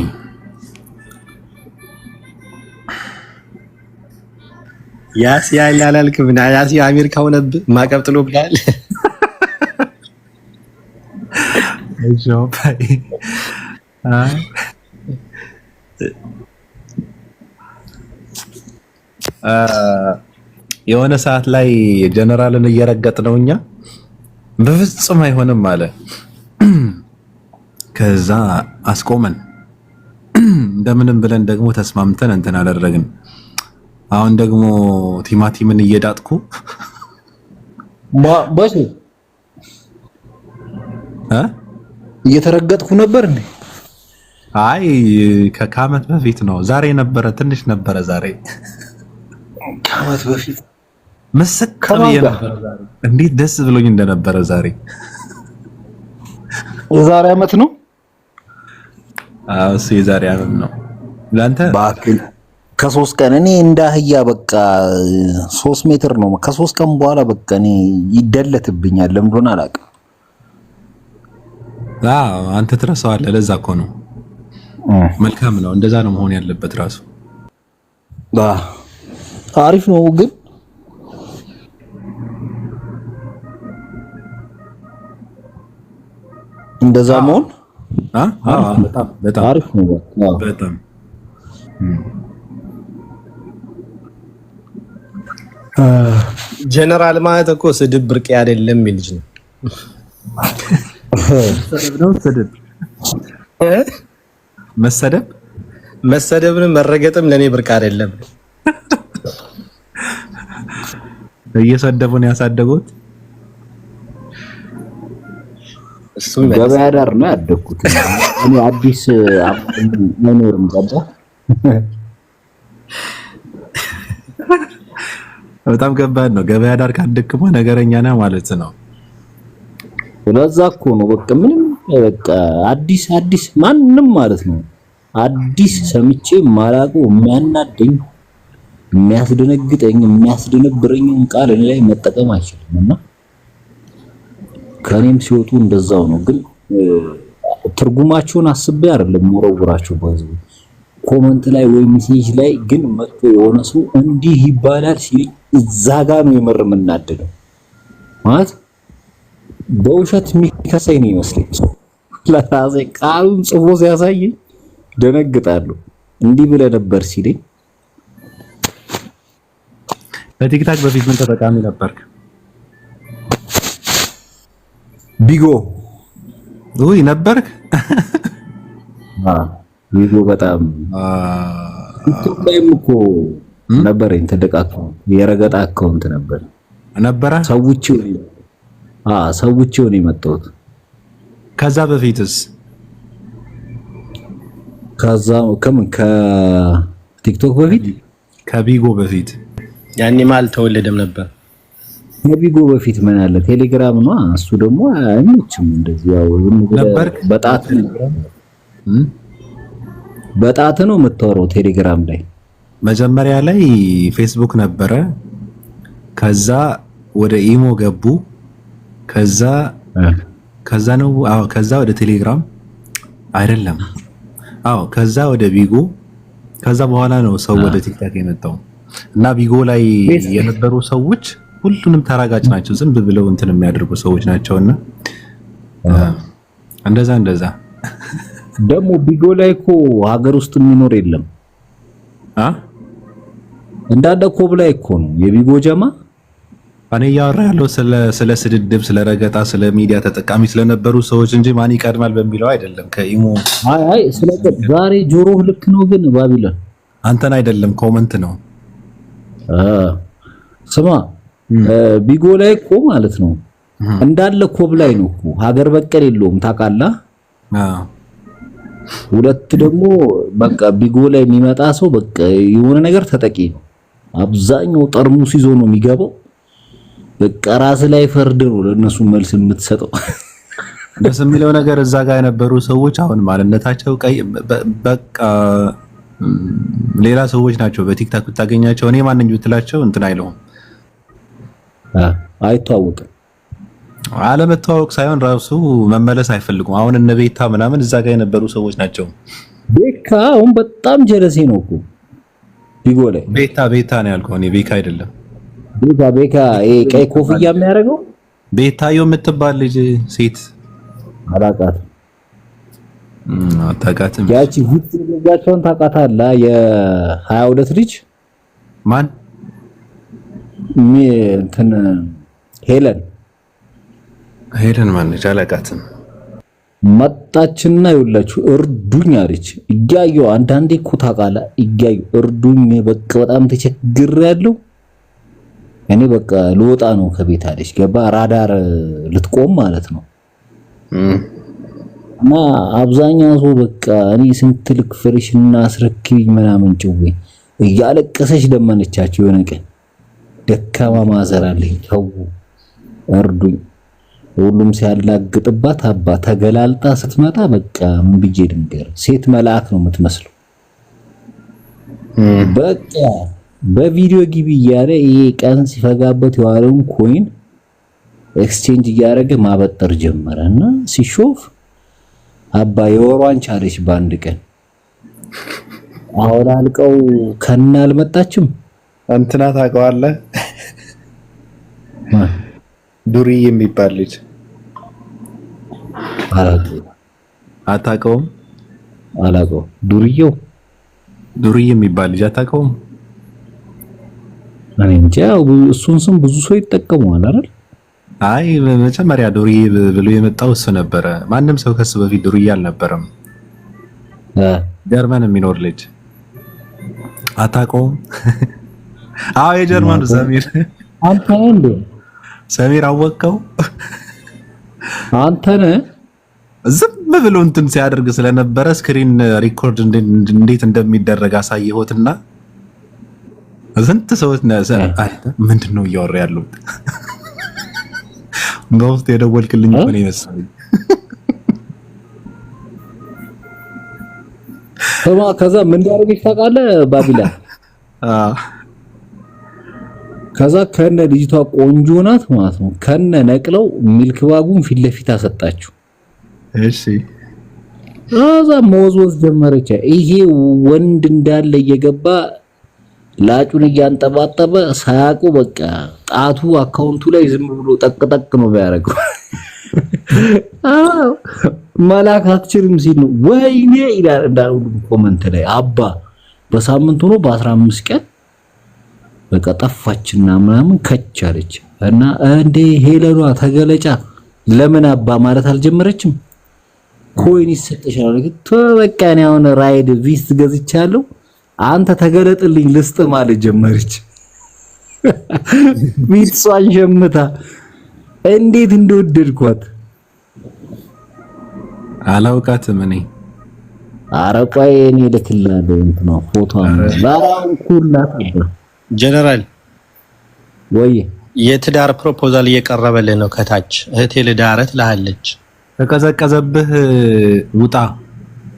ያሲያ ያላልክም እና ያሲያ አሜሪካ ሆነብህ ማቀብ ጥሎ ብላል። የሆነ ሰዓት ላይ ጀነራልን እየረገጥ ነው እኛ በፍጹም አይሆንም አለ። ከዛ አስቆመን። እንደምንም ብለን ደግሞ ተስማምተን እንትን አደረግን። አሁን ደግሞ ቲማቲምን እየዳጥኩ ባሽ እየተረገጥኩ ነበር እንዴ? አይ ከዓመት በፊት ነው። ዛሬ ነበረ፣ ትንሽ ነበረ ዛሬ። ከዓመት በፊት መስከረም የነበረ ዛሬ እንዴት ደስ ብሎኝ እንደነበረ ዛሬ። የዛሬ ዓመት ነው። አዎ እሱ የዛሬ ዓመት ነው። ላንተ ባክል ከ3 ቀን እኔ እንዳህያ በቃ 3 ሜትር ነው። ከ3 ቀን በኋላ በቃ እኔ ይደለትብኛል። ለምን እንደሆነ አላውቅም። አንተ ትረሳዋለህ። ለዛ እኮ ነው። መልካም ነው። እንደዛ ነው መሆን ያለበት ራሱ። አሪፍ ነው ግን እንደዛ መሆን በጣም አሪፍ ነው። በጣም ጀነራል ማለት እኮ ስድብ ብርቅ አይደለም ልጅ ነው። መሰደብንም መረገጥም ለኔ ብርቅ አይደለም። እየሰደቡን ያሳደጉት እሱም ገበያ ዳር ነው ያደግኩት። እኔ አዲስ አይኖርም ገባ። በጣም ከባድ ነው። ገበያ ዳር ካደግክማ ነገረኛ ነህ ማለት ነው። ስለዛ እኮ ነው በቃ ምንም በቃ አዲስ ማንንም ማለት ነው አዲስ ሰምቼ ማላውቀው የሚያናደኝ የሚያስደነግጠኝ የሚያስደነብረኝን ቃል እኔ ላይ መጠቀም አይችልም። እና ከኔም ሲወጡ እንደዛው ነው። ግን ትርጉማቸውን አስቤ አይደለም ወረውራቸው ባዙ ኮመንት ላይ ወይ ሜሴጅ ላይ ግን መጥቶ የሆነ ሰው እንዲህ ይባላል ሲል እዛ ጋር ነው የምናደደው ማለት በውሸት የሚከሰኝ ነው ይመስለኝ። ለራሴ ቃሉን ጽፎ ሲያሳየኝ ደነግጣለሁ። እንዲህ ብለህ ነበር ሲለኝ በቲክታክ በፊት ምን ተጠቃሚ ነበርክ? ቢጎ ውይ ነበርክ? ቢጎ በጣም ቲክቶክ ላይም እኮ ነበረኝ ትልቅ አካውንት፣ የረገጣ አካውንት ነበረ። ሰውቼው ነው የመጣሁት። ከዛ በፊትስ? ከዛ ከቲክቶክ በፊት ከቢጎ በፊት ያኔም አልተወለደም ነበር። ከቢጎ በፊት ምን አለ ቴሌግራም ነው። እሱ ደግሞ አይመችም እንደዚህ ያው ነበርክ? በጣት ነው የምታወራው ቴሌግራም ላይ። መጀመሪያ ላይ ፌስቡክ ነበረ፣ ከዛ ወደ ኢሞ ገቡ፣ ከዛ ነው ከዛ ወደ ቴሌግራም አይደለም፣ ከዛ ወደ ቢጎ፣ ከዛ በኋላ ነው ሰው ወደ ቲክታክ የመጣው። እና ቢጎ ላይ የነበሩ ሰዎች ሁሉንም ተራጋጭ ናቸው፣ ዝም ብለው እንትን የሚያደርጉ ሰዎች ናቸውና እንደዛ ደግሞ ቢጎ ላይ እኮ ሀገር ውስጥ የሚኖር የለም እንዳለ ኮብ ላይ እኮ ነው የቢጎ ጀማ። እኔ እያወራ ያለው ስለ ስድድብ፣ ስለ ረገጣ፣ ስለ ሚዲያ ተጠቃሚ ስለነበሩ ሰዎች እንጂ ማን ይቀድማል በሚለው አይደለም። ከኢሞ አይ ዛሬ ጆሮ ልክ ነው ግን ባቢሎን አንተን አይደለም ኮመንት ነው። ስማ ቢጎ ላይ እኮ ማለት ነው እንዳለ ኮብ ላይ ነው እኮ ሀገር በቀል የለውም ታውቃለህ። ሁለት ደግሞ በቃ ቢጎ ላይ የሚመጣ ሰው በቃ የሆነ ነገር ተጠቂ ነው። አብዛኛው ጠርሙስ ይዞ ነው የሚገባው። በቃ ራስ ላይ ፈርድ ነው ለነሱ መልስ የምትሰጠው። ደስ የሚለው ነገር እዛ ጋር የነበሩ ሰዎች አሁን ማንነታቸው በቃ ሌላ ሰዎች ናቸው። በቲክታክ ብታገኛቸው እኔ ማንኝ ብትላቸው እንትን አይለውም፣ አይተዋወቅም። አለመተዋወቅ ሳይሆን ራሱ መመለስ አይፈልጉም። አሁን እነ ቤታ ምናምን እዛ ጋር የነበሩ ሰዎች ናቸው። ቤካ አሁን በጣም ጀለሴ ነው እኮ ቢጎ ላይ። ቤታ ነው ያልከው፣ እኔ ቤካ አይደለም። ቤካ ቀይ ኮፍያ የሚያደርገው ቤታዮ የምትባል ልጅ ሴት አታውቃትም? ያቺ ሁሉ ልጃቸውን ታውቃታለህ? የ22 ልጅ ማን እንትን ሄለን ማነች? አላውቃትም። መጣችና ይኸውላችሁ እርዱኝ አለች። እያየሁ አንዳንዴ እኮ ታውቃለህ፣ እያየሁ እርዱኝ በቃ በጣም ተቸግሬያለሁ እኔ በቃ ልወጣ ነው ከቤት አለች። ገባ ራዳር ልትቆም ማለት ነው። እና አብዛኛው ሰው በቃ እኔ ስንት ልክፈልሽና አስረክቢኝ ምናምን ጭዌ እያለቀሰች ደመነቻቸው። የሆነ ቀን ደካማ ማዘር አለኝ ተው እርዱኝ። ሁሉም ሲያላግጥባት አባ ተገላልጣ ስትመጣ በቃ ምን ብዬ ድንገር ሴት መልአክ ነው የምትመስለው። በቃ በቪዲዮ ግቢ እያለ ይሄ ቀን ሲፈጋበት የዋለውን ኮይን ኤክስቼንጅ እያደረገ ማበጠር ጀመረና ሲሾፍ አባ የወሯን ቻለች በአንድ ቀን። አሁን አልቀው ከና አልመጣችም። እንትና ታውቀዋለህ? ዱርዬ የሚባል ልጅ አታውቀውም? አላውቀውም። ዱርዬ የሚባል ልጅ አታውቀውም? እኔ እንጃ እሱን ስም ብዙ ሰው ይጠቀመዋል አይደል? አይ መጀመሪያ ዱርዬ ብሎ የመጣው እሱ ነበረ። ማንም ሰው ከሱ በፊት ዱርዬ አልነበረም። ጀርመን የሚኖር ልጅ አታውቀውም? አዎ የጀርመን ሰሚር። አንተ እንዴ ሰሚር አወቀው? አንተ ነህ? ዝም ብሎ እንትን ሲያደርግ ስለነበረ ስክሪን ሪኮርድ እንዴት እንደሚደረግ አሳየሁትና ስንት ሰዎች ምንድን ነው እያወራ ያለው በውስጥ የደወልክልኝ እኮ ነው የመሰለኝ። ከዛ ምን እንዳደረገች ታውቃለህ? ባቢላ ከዛ ከነ ልጅቷ ቆንጆ ናት ማለት ነው። ከነ ነቅለው ሚልክ ባጉን ፊት ለፊት አሰጣችሁ። እሺ ከዛ መወዝወዝ ጀመረች። ይሄ ወንድ እንዳለ እየገባ ላጩን እያንጠባጠበ ሳያውቁ በቃ ጣቱ አካውንቱ ላይ ዝም ብሎ ጠቅጠቅ ነው የሚያደርገው። መላክ አትችልም ሲል ነው ወይኔ ይላል እንዳሉ ኮመንት ላይ አባ በሳምንት ሆኖ በ15 ቀን በቃ ጠፋችና ምናምን ከቻለች እና እንዴ ሄለኗ ተገለጫ ለምን አባ ማለት አልጀመረችም? ኮይን ይሰጥሻል በቃ እኔ አሁን ራይድ ቪስት ገዝቻለሁ አንተ ተገለጥልኝ ልስጥ ማለት ጀመረች። ቪስቷን ሸምታ እንዴት እንደወደድኳት አላውቃትም እኔ። ኧረ ቆይ እኔ ልክልሃለሁ እንትና ፎቶዋን ባራውን ኩላት ነበር። ጀነራል ወይ የትዳር ፕሮፖዛል እየቀረበልህ ነው ከታች እህቴ ልዳርህ ትላለች። ተቀዘቀዘብህ ውጣ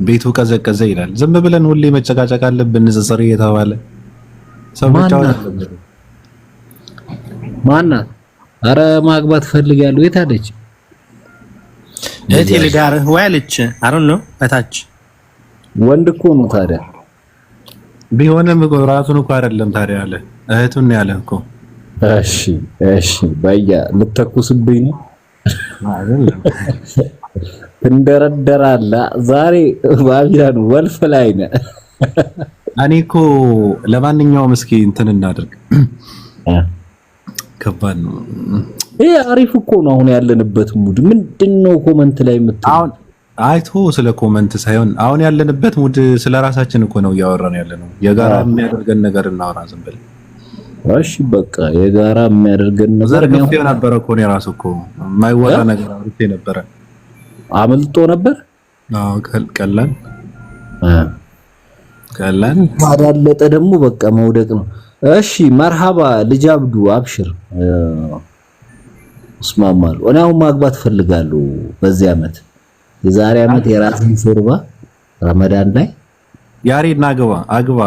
ቤቱ ቀዘቀዘ ይላል። ዝም ብለን ሁሌ መጨቃጨቅ አለብን ንጽጽር እየተባለ ሰዎች አወጣለብን። ማናት? ኧረ ማግባት ፈልጋለሁ የት አለች? እህቴ ልዳርህ ወይ አለች። አሮን ነው ከታች ወንድ እኮ ነው ታዲያ ቢሆንም ራሱን እኮ አይደለም ታዲያ አለ እህቱን ነው ያለ እኮ። እሺ በያ ልተኩስብኝ ነው አይደለም እንደረደራለህ ዛሬ ባቢላን ወልፍ ላይ ነህ። እኔ እኮ ለማንኛውም እስኪ እንትን እናድርግ። ከባድ ነው ይሄ አሪፍ እኮ ነው አሁን ያለንበት ሙድ ምንድነው? ኮመንት ላይ የምትለው አሁን አይቶ ስለ ኮመንት ሳይሆን አሁን ያለንበት ሙድ ስለ ራሳችን እኮ ነው እያወራን ያለነው። የጋራ የሚያደርገን ነገር እናወራ ዝም ብለን። እሺ በቃ የጋራ የሚያደርገን ነገር ነው ነበር እኮ ነው ራሱ እኮ የማይወራ ነገር አውርቼ ነበር። አመልጦ ነበር። አዎ ቀላል ማዳለጠ ደግሞ በቃ መውደቅ ነው። እሺ መርሃባ ልጅ አብዱ አብሽር እስማማለሁ። እኔ አሁን ማግባት ፈልጋለሁ በዚህ አመት የዛሬ አመት የራስን ሾርባ ረመዳን ላይ ያሬድና አግባ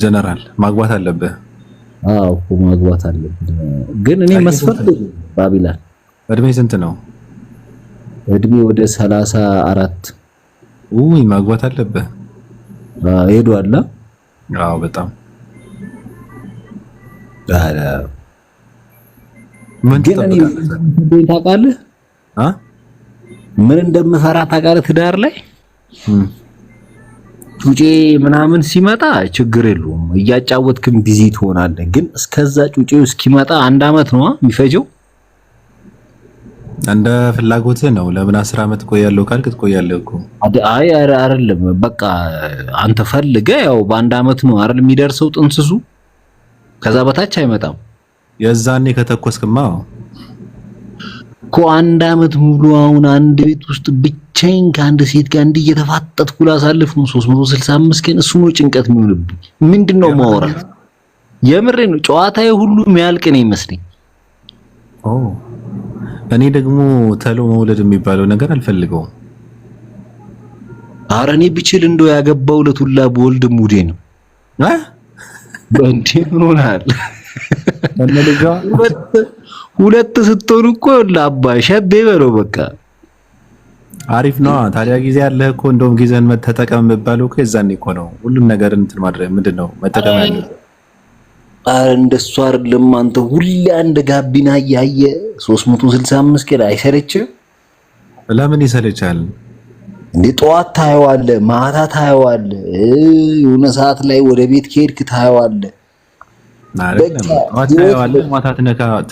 ጀነራል ማግባት አለብህ። አዎ ማግባት አለብህ ግን እኔ መስፈርት ባቢላን እድሜ ስንት ነው? እድሜ ወደ 34 ውይ ማግባት አለብህ። ሄዷል። አዎ በጣም ምን ታውቃለህ? ምን እንደምፈራ ታውቃለህ? ትዳር ላይ ጩጬ ምናምን ሲመጣ ችግር የለውም እያጫወትክም ቢዚ ትሆናለህ። ግን እስከዛ ጩጬው እስኪመጣ 1 አመት ነው የሚፈጀው። እንደ ፍላጎትህ ነው። ለምን 10 አመት ቆያለሁ ካልክ ትቆያለህ እኮ። አይ አይደለም በቃ አንተ ፈልገህ ያው በ1 አመት ነው አይደል የሚደርሰው ጥንስሱ። ከዛ በታች አይመጣም። የዛኔ ከተኮስክማ እኮ 1 አመት ሙሉ አሁን አንድ ቤት ውስጥ ብቻዬን ከአንድ ሴት ጋር እንዲህ እየተፋጠጥኩ ላሳልፍ ነው 365 ቀን። እሱ ነው ጭንቀት የሚሆንብኝ። ምንድነው ማውራት? የምሬ ነው። ጨዋታዬ ሁሉ የሚያልቅ ነው ይመስለኝ። እኔ ደግሞ ተሎ መውለድ የሚባለው ነገር አልፈልገውም። ኧረ እኔ ብችል እንደው ያገባው ለቱላ በወልድ ሙዴ ነው። በእንዴ ምን ሆናል? ሁለት ስትሆኑ እኮ ለአባ ሸቤ በለው በቃ አሪፍ ነው። ታዲያ ጊዜ ያለህ እኮ እንደውም ጊዜን ተጠቀም የሚባለው እኮ የዛኔ እኮ ነው ሁሉም ነገር እንትን ማድረግ ምንድነው መጠቀም ያለው። እንደሱ አይደለም አንተ ሁሌ አንድ ጋቢና ያየ 365 ቀን አይሰለችም? ለምን ይሰለቻል እንዴ? ጠዋት ታየዋለህ፣ ማታ ታየዋለህ፣ የሆነ ሰዓት ላይ ወደ ቤት ከሄድክ ታየዋለህ። ጠዋት ታየዋለህ፣ ማታ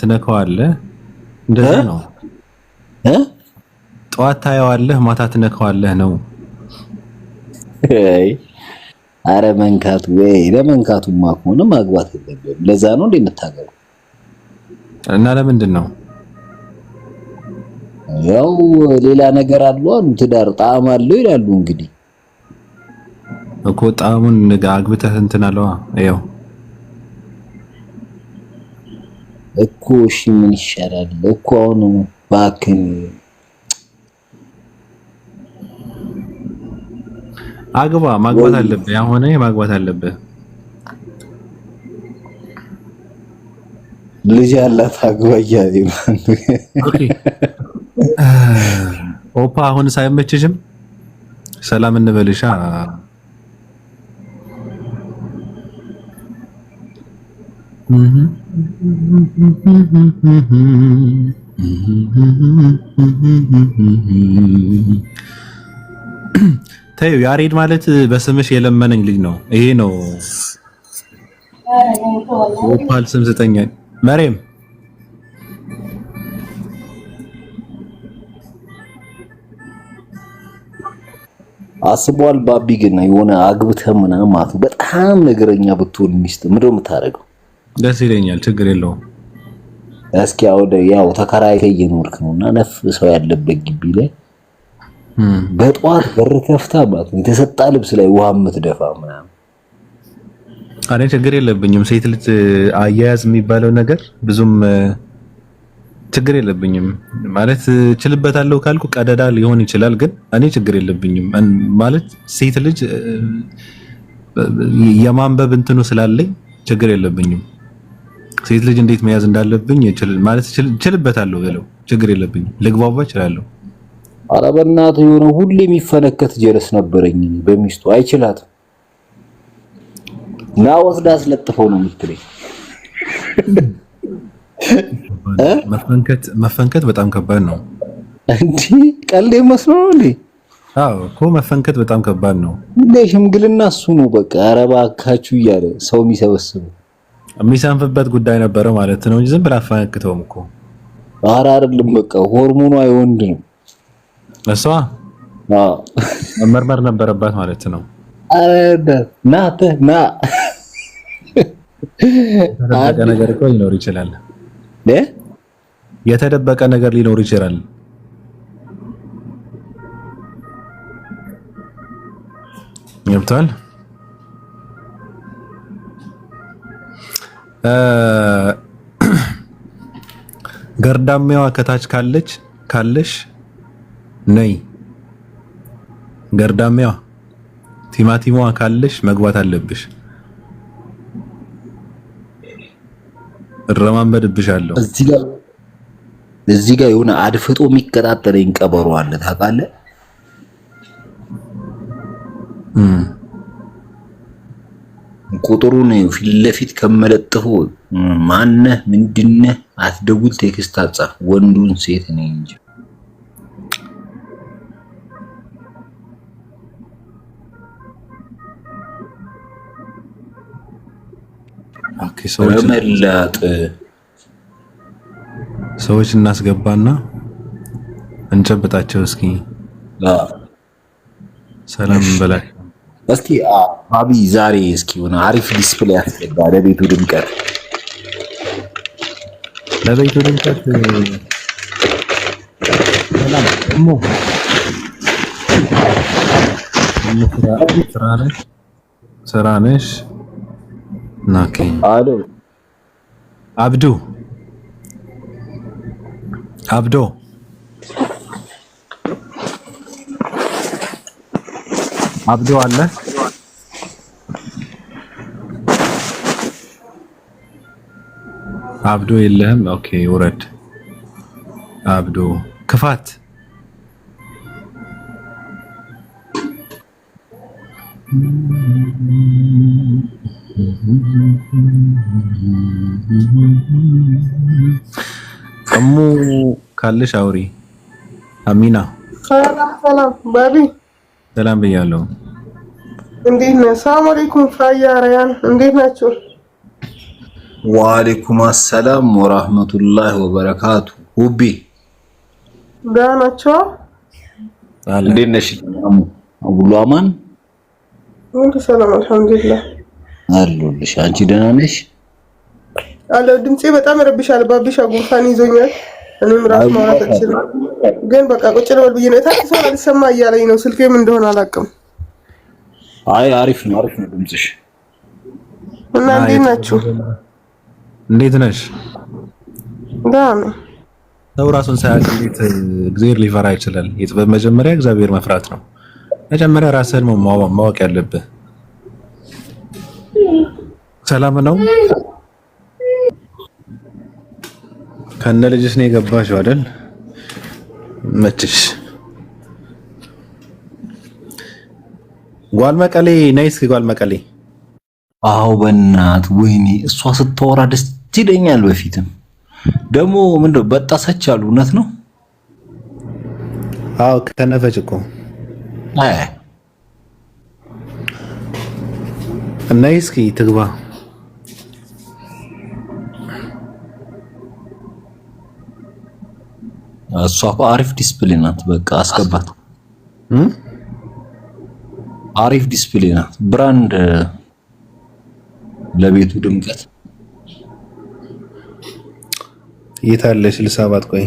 ትነካዋለህ። እንደዛ ነው። ጠዋት ታየዋለህ፣ ማታ ትነካዋለህ ነው። አረ መንካቱ ወይ ለመንካቱማ ከሆነ ማግባት የለብህም። ለዛ ነው እንዴ የምታገባው? እና ለምንድን ነው? ያው ሌላ ነገር አለው አሉ ትዳር ጣዕም አለው ይላሉ። እንግዲህ እኮ ጣዕሙን አግብተህ እንትን አለዋ። ያው እኮ እሺ ምን ይሻላል እኮ አሁን እባክህ አግባ። ማግባት አለብህ። ያሆነ ማግባት አለብህ። ልጅ ያላት አግባ እያለ ኦኬ። ኦፓ አሁን ሳይመችሽም ሰላም እንበልሻ። ተይው ያሬድ ማለት በስምሽ የለመነኝ ልጅ ነው። ይሄ ነው ኦፓል ስም ዘጠኝ መሬም አስቧል። ባቢ ግን የሆነ አግብተህ ምናምን ማለት ነው በጣም ነገረኛ ብትሆን ሚስት ምንድነው የምታደርገው? ደስ ይለኛል። ችግር የለውም። እስኪ ያው ተከራይተህ እየኖርክ ነውና ነፍ ሰው ያለበት ግቢ ላይ በጧት በር ከፍታ ማለት ነው የተሰጣ ልብስ ላይ ውሃ የምትደፋ ምናምን። እኔ ችግር የለብኝም። ሴት ልጅ አያያዝ የሚባለው ነገር ብዙም ችግር የለብኝም ማለት ችልበታለሁ ካልኩ ቀደዳ ሊሆን ይችላል፣ ግን እኔ ችግር የለብኝም ማለት ሴት ልጅ የማንበብ እንትኑ ስላለኝ ችግር የለብኝም። ሴት ልጅ እንዴት መያዝ እንዳለብኝ ማለት ችልበታለሁ ብለው ችግር የለብኝም። ልግባባ እችላለሁ። ኧረ በእናትህ የሆነ ሁሌ የሚፈነከት ጀለስ ነበረኝ በሚስቱ አይችላትም። ና ወስዳ አስለጥፈው ነው የምትለኝ። መፈንከት በጣም ከባድ ነው። እንዴ ቀልድ መስሎ ነው እንዴ? አዎ እኮ መፈንከት በጣም ከባድ ነው። እንዴ ሽምግልና እሱ ነው በቃ። ኧረ እባካችሁ እያለ ሰው የሚሰንፍበት ጉዳይ ነበረ ማለት ነው እንጂ ዝም ብላ አፈነክተውም እኮ። ኧረ አይደለም በቃ ሆርሞኗ የወንድ ነው። እሷ መመርመር ነበረባት ማለት ነው። አረ ና የተደበቀ ነገር እኮ ሊኖር ይችላል። የተደበቀ ነገር ሊኖር ይችላል። ገብቷል። ገርዳሜዋ ከታች ካለሽ ነይ። ገርዳሜዋ ቲማቲሟ ካለሽ መግባት አለብሽ። እረማመድብሻለሁ። እዚህ ጋር የሆነ አድፍጦ የሚቀጣጠለኝ ቀበሮ አለ ታውቃለህ? ቁጥሩን ፊት ለፊት ከመለጥፉ ማነህ ምንድነህ አትደውል፣ ቴክስት አጻፍ። ወንዱን ሴት ነኝ እንጂ ሰዎች እናስገባና እንጨብጣቸው እስኪ። ሰላም በላቸው እስኪ። አቢ ዛሬ እስኪ ሆነ አሪፍ ዲስፕሌይ አስገባ ለቤቱ ድምቀት። ሰላም ስራ ነሽ? ናኪ አሎ አብዶ አለ። አብዶ የለህም? ኦኬ ውረድ። አብዶ ክፋት እሙ ካለሽ አውሪ። አሚና ሰላም ባቢ ሰላም ብያለሁ። እንዴት ነህ? ሰላም አለይኩም ፋያ ረያን እንዴት ናችሁ? ወአለይኩም አሰላም ወራህመቱላሂ ወበረካቱ። ሁቢ ደህና ናችሁ? እንዴት ነሽ? ሁሉ አማን? ሁሉ ሰላም አልሐምዱሊላህ አለሁልሽ። አንቺ ደህና ነሽ? አለ። ድምጼ በጣም ይረብሻል ባቢሻ፣ ጉንፋን ይዞኛል። እኔም ራስ ማውራት አልችልም፣ ግን በቃ ቁጭ ልበል ብዬ ነው። ታዲያ ሰው አልሰማ እያለኝ ነው። ስልኬም እንደሆነ አላውቅም። አይ አሪፍ ነው ድምጽሽ። እና እንዴት ናችሁ? እንዴት ነሽ? ደህና ነኝ። ሰው ራሱን ሳያውቅ እንዴት እግዚአብሔር ሊፈራ ይችላል? የጥበብ መጀመሪያ እግዚአብሔር መፍራት ነው። መጀመሪያ ራስህን ማወቅ ያለብህ። ሰላም ነው። ከነ ልጅሽ ነው የገባሽው አይደል? መችሽ ጓል መቀሌ ነይ እስኪ ጓል መቀሌ። አዎ በእናት ወይኔ እሷ ስታወራ ደስ ይለኛል። በፊትም ደግሞ ምንድነው በጣሰች አሉ እውነት ነው? አዎ ከነፈች እኮ እና እስኪ ትግባ እሷ እኮ አሪፍ ዲስፕሊን ናት። በቃ አስገባት። አሪፍ ዲስፕሊን ናት። ብራንድ ለቤቱ ድምቀት የታለሽ ልሳባት? ቆይ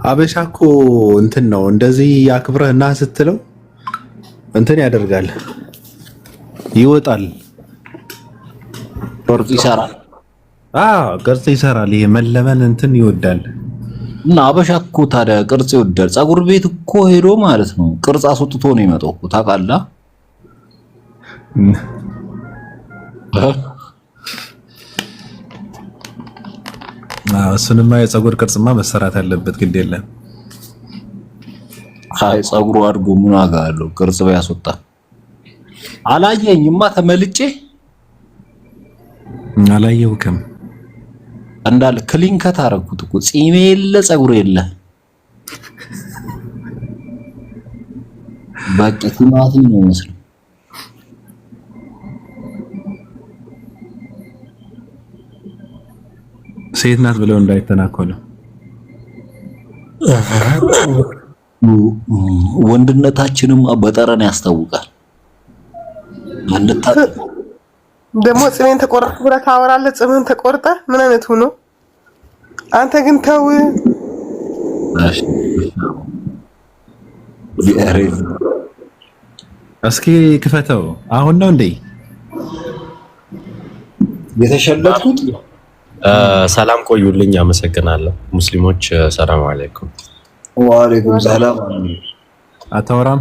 አበሻ እኮ እንትን ነው እንደዚህ ያክብረህና ስትለው እንትን ያደርጋል፣ ይወጣል፣ ቅርጽ ይሰራል። ቅርጽ ይሰራል። ይሄ መለመን እንትን ይወዳል። እና አበሻ እኮ ታዲያ ቅርጽ ይወዳል። ፀጉር ቤት እኮ ሄዶ ማለት ነው ቅርጽ አስወጥቶ ነው የሚመጣው እኮ ታውቃለህ። እሱንማ የፀጉር ቅርጽማ መሰራት አለበት። ግድ የለም። አይ ፀጉሩ አድጎ ምን ዋጋ አለው? ቅርጽ ባያስወጣ አላየኝማ። ተመልጬ አላየውክም እንዳለ ክሊን ከት አደረኩት እኮ ጺሜ የለ ፀጉር የለ። በቃ ቲማቲም ነው መስሎ ሴት ናት ብለው እንዳይተናኮሉ ወንድነታችንም በጠረን ያስታውቃል። ደግሞ ጽሜን ተቆርጠህ ብለህ ታወራለህ። ጽምህን ተቆርጠህ ምን አይነት ሆኖ አንተ ግን ተው። እስኪ ክፈተው። አሁን ነው እንዴ የተሸለጥኩት? ሰላም ቆዩልኝ። አመሰግናለሁ። ሙስሊሞች ሰላም አለይኩም። ወአለይኩም ሰላም። አታወራም?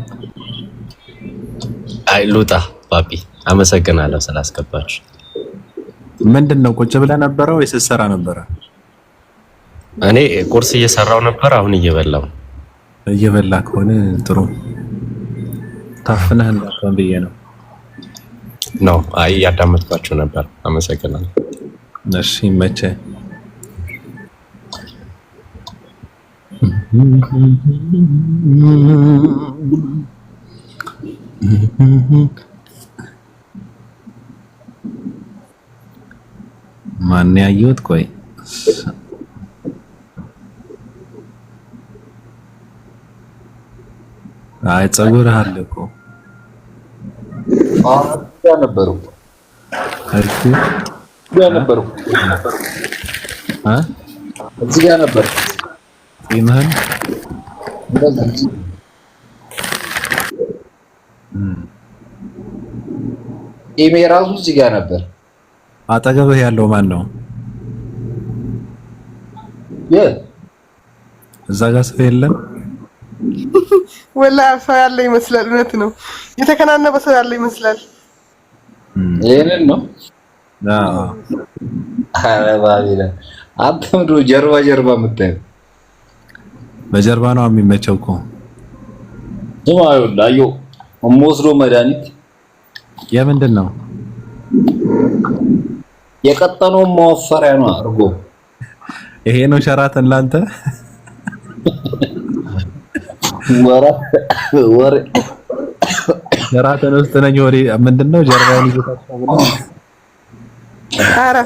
አይ ሉጣ ባቢ አመሰግናለሁ ስላስገባችሁ። ምንድነው ቁጭ ብለህ ነበረ ወይስ ስትሰራ ነበረ? እኔ ቁርስ እየሰራው ነበር። አሁን እየበላው። እየበላ ከሆነ ጥሩ። ታፍነህ እንዳትሆን ብዬ ነው። ነው አይ ያዳመጥኳችሁ ነበር። አመሰግናለሁ። እሺ ይመችህ። ማን ያየሁት? ቆይ አይ ፀጉር አለ እኮ ነበሩ እዚህ ጋር ነበር። ይመን ኢሜራሱ እዚህ ጋር ነበር። አጠገብህ ያለው ማን ነው? እዛ ጋር ሰው የለም። ወላሂ ሰው ያለ ይመስላል። እውነት ነው። የተከናነበ ሰው ያለ ይመስላል። ይሄንን ነው። አረ ባቢላ አንተ ምንድነው ጀርባ ጀርባ የምታየው? በጀርባ ነው የሚመቸው እኮ። ስማዩ ላዩ ወስዶ መድኃኒት የምንድን ነው? የቀጠነው ማወፈሪያ ነው አርጎ። ይሄ ነው ሸራተን ላንተ ወሬ ሸራተን ውስጥ ነኝ። ወሬ ምንድነው? ጀርባውን ይዘታቸው ብለ አረ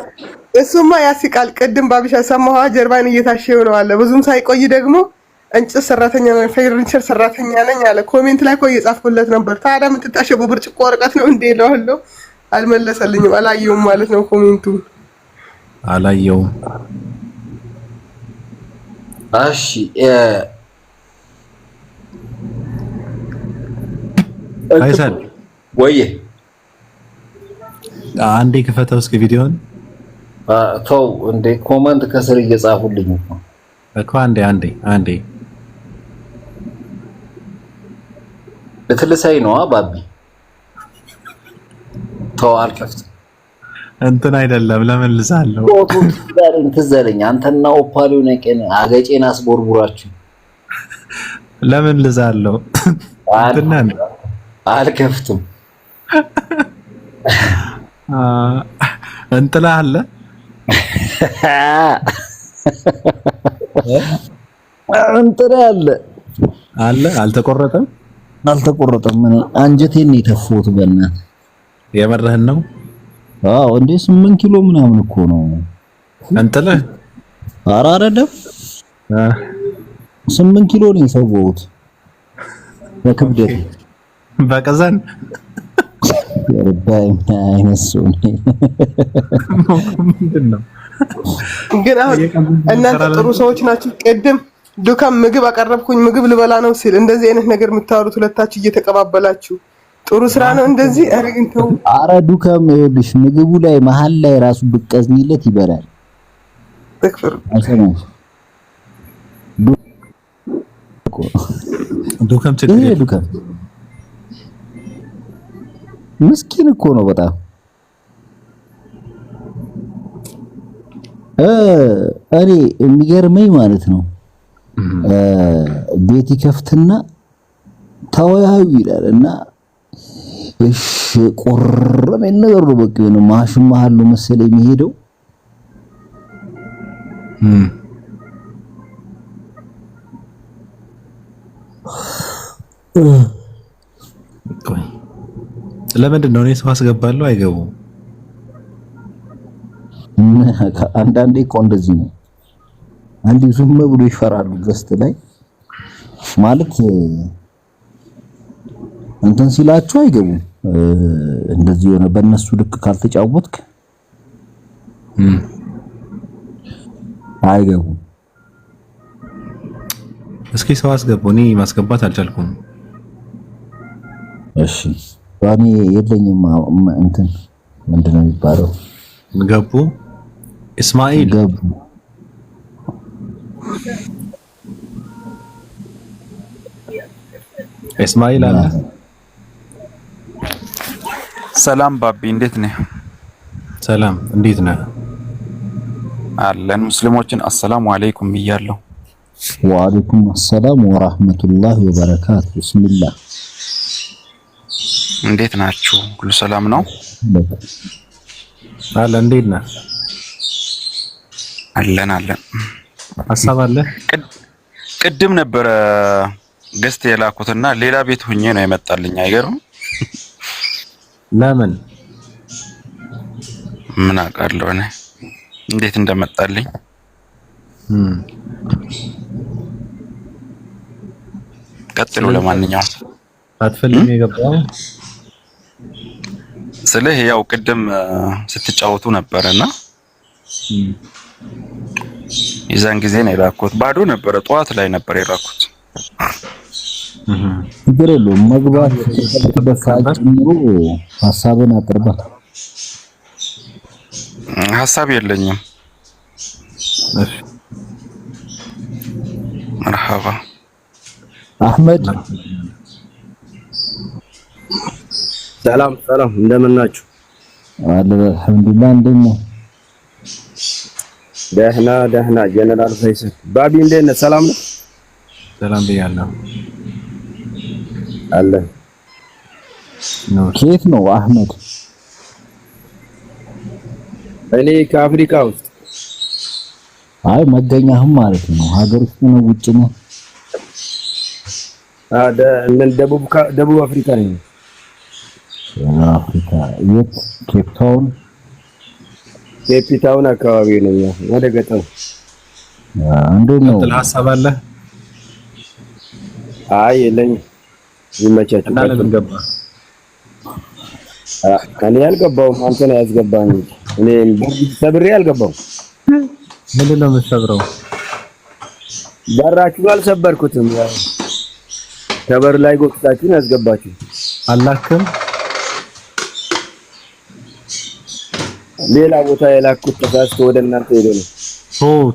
እሱማ ያስቃል። ቅድም ባቢሻ ሰማዋ ጀርባን እየታሸው ነው አለ። ብዙም ሳይቆይ ደግሞ እንጨት ሰራተኛ ነው ፈርኒቸር ሰራተኛ ነኝ አለ። ኮሜንት ላይ እኮ እየጻፍኩለት ነበር። ታዲያ የምትታሸው በብርጭቆ ወረቀት ነው እንዴ እለዋለሁ። አልመለሰልኝም። አላየውም ማለት ነው ኮሜንቱ አላየውም። እሺ አይሳል ወይ አንዴ ክፈተው እስኪ ቪዲዮን። ተው እንዴ ኮሜንት ከስር እየጻፉልኝ እኮ አንዴ ልትልሳይ ነው ባቢ። ተው አልከፍትም። እንትን አይደለም ለመልሳለሁ። ትዝ አለኝ አንተና ኦፓሊው ነቀን አገጬን አስቦርቡራችሁ ለመልሳለሁ። እንትና አልከፍትም እንጥላ አለ እንጥላ አለ አልተቆረጠም ምን አንጀቴን የተፎት በእናት የመረህን ነው። አዎ እንዴ 8 ኪሎ ምናምን እኮ ነው እንጥላ። ኧረ አይደለም 8 ኪሎ ነው የሰወሁት በክብደት በቀዘን የረባይ አይነሱኝ ምንድነው ግን አሁን እናንተ ጥሩ ሰዎች ናችሁ። ቅድም ዱካም ምግብ አቀረብኩኝ ምግብ ልበላ ነው ሲል እንደዚህ አይነት ነገር የምታወሩት ሁለታችሁ እየተቀባበላችሁ ጥሩ ስራ ነው እንደዚህ። አረግንተው አረ ዱካም ይኸውልሽ ምግቡ ላይ መሀል ላይ ራሱ ብቀዝኝለት ይበላል። ተክፈር ዱካም ችግር ዱካም ምስኪን እኮ ነው በጣም እኔ የሚገርመኝ ማለት ነው ቤት ይከፍትና ተወያዩ ይላል እና እሺ ቆረመኝ ነገር ነው በቃ ነው ማሽን መሀል ነው መሰለኝ የሚሄደው ለምንድን ነው እኔ ሰው አስገባለሁ አይገቡም? አንዳንዴ እኮ እንደዚህ ነው። አንዴ ዝም ብሎ ይፈራሉ ገስት ላይ ማለት እንትን ሲላችሁ አይገቡም። እንደዚህ ሆነ በእነሱ ልክ ካልተጫወትክ አይገቡም። እስኪ ሰው አስገቡ። እኔ ማስገባት አልቻልኩም። እሺ ባኔ የለኝም እንትን ምንድነው የሚባለው? ገቡ እስማኤል ገቡ እስማኤል አለ። ሰላም ባቢ እንዴት ነህ? ሰላም እንዴት ነህ? አለን ሙስሊሞችን አሰላሙ አለይኩም ብያለሁ። ወአለይኩም አሰላም ወራህመቱላሂ ወበረካቱ። ቢስሚላህ እንዴት ናችሁ? ሁሉ ሰላም ነው? አለ እንዴት ነህ? አለን ሐሳብ አለ። ቅድም ነበረ ገስት የላኩትና ሌላ ቤት ሆኜ ነው የመጣልኝ። አይገርም? ለምን? ምን አውቃለሁ እኔ እንዴት እንደመጣልኝ። ቀጥሉ። ለማንኛውም አትፈልግም የገባው ስለህ ያው ቅድም ስትጫወቱ ነበርና የዛን ጊዜ ነው የላኩት። ባዶ ነበረ፣ ጠዋት ላይ ነበር የላኩት። ችግር የለውም። መግባት በሰዓት ጀምሮ ሐሳብን አቅርባ። ሐሳብ የለኝም። መርሐባ አህመድ። ሰላም እንደምን ናችሁ? አልሐምዱሊላህ። እንደምን ነው? ደህና ጀነራል ፈይሰል ባቢ እንዴት ነህ? ሰላም ነው? ሰላም ብያለሁ። አለ ከየት ነው አህመድ? እኔ ከአፍሪካ ውስጥ። አይ መገኛህም ማለት ነው ሀገር ውስጥ ነው ውጭ ነው? ምን ደቡብ አፍሪካ ነኝ። አፍሪካ የት? ኬፕ ታውን አካባቢ ነው ወደ ገጠር። እንዴት ነው? ሐሳብ አለ? አይ የለኝም። ይመቻችሁ። እና ለምን ገባ? እኔ አልገባሁም። አንተ ነህ ያስገባኝ። እኔ ሰብሬ አልገባሁም። ምንድን ነው የምትሰብረው? በራችሁ አልሰበርኩትም። ያው ከበር ላይ ጎትታችሁን ያስገባችሁ። አላክም ሌላ ቦታ የላኩት ተሳስቶ ወደ እናንተ ሄዶ ነው።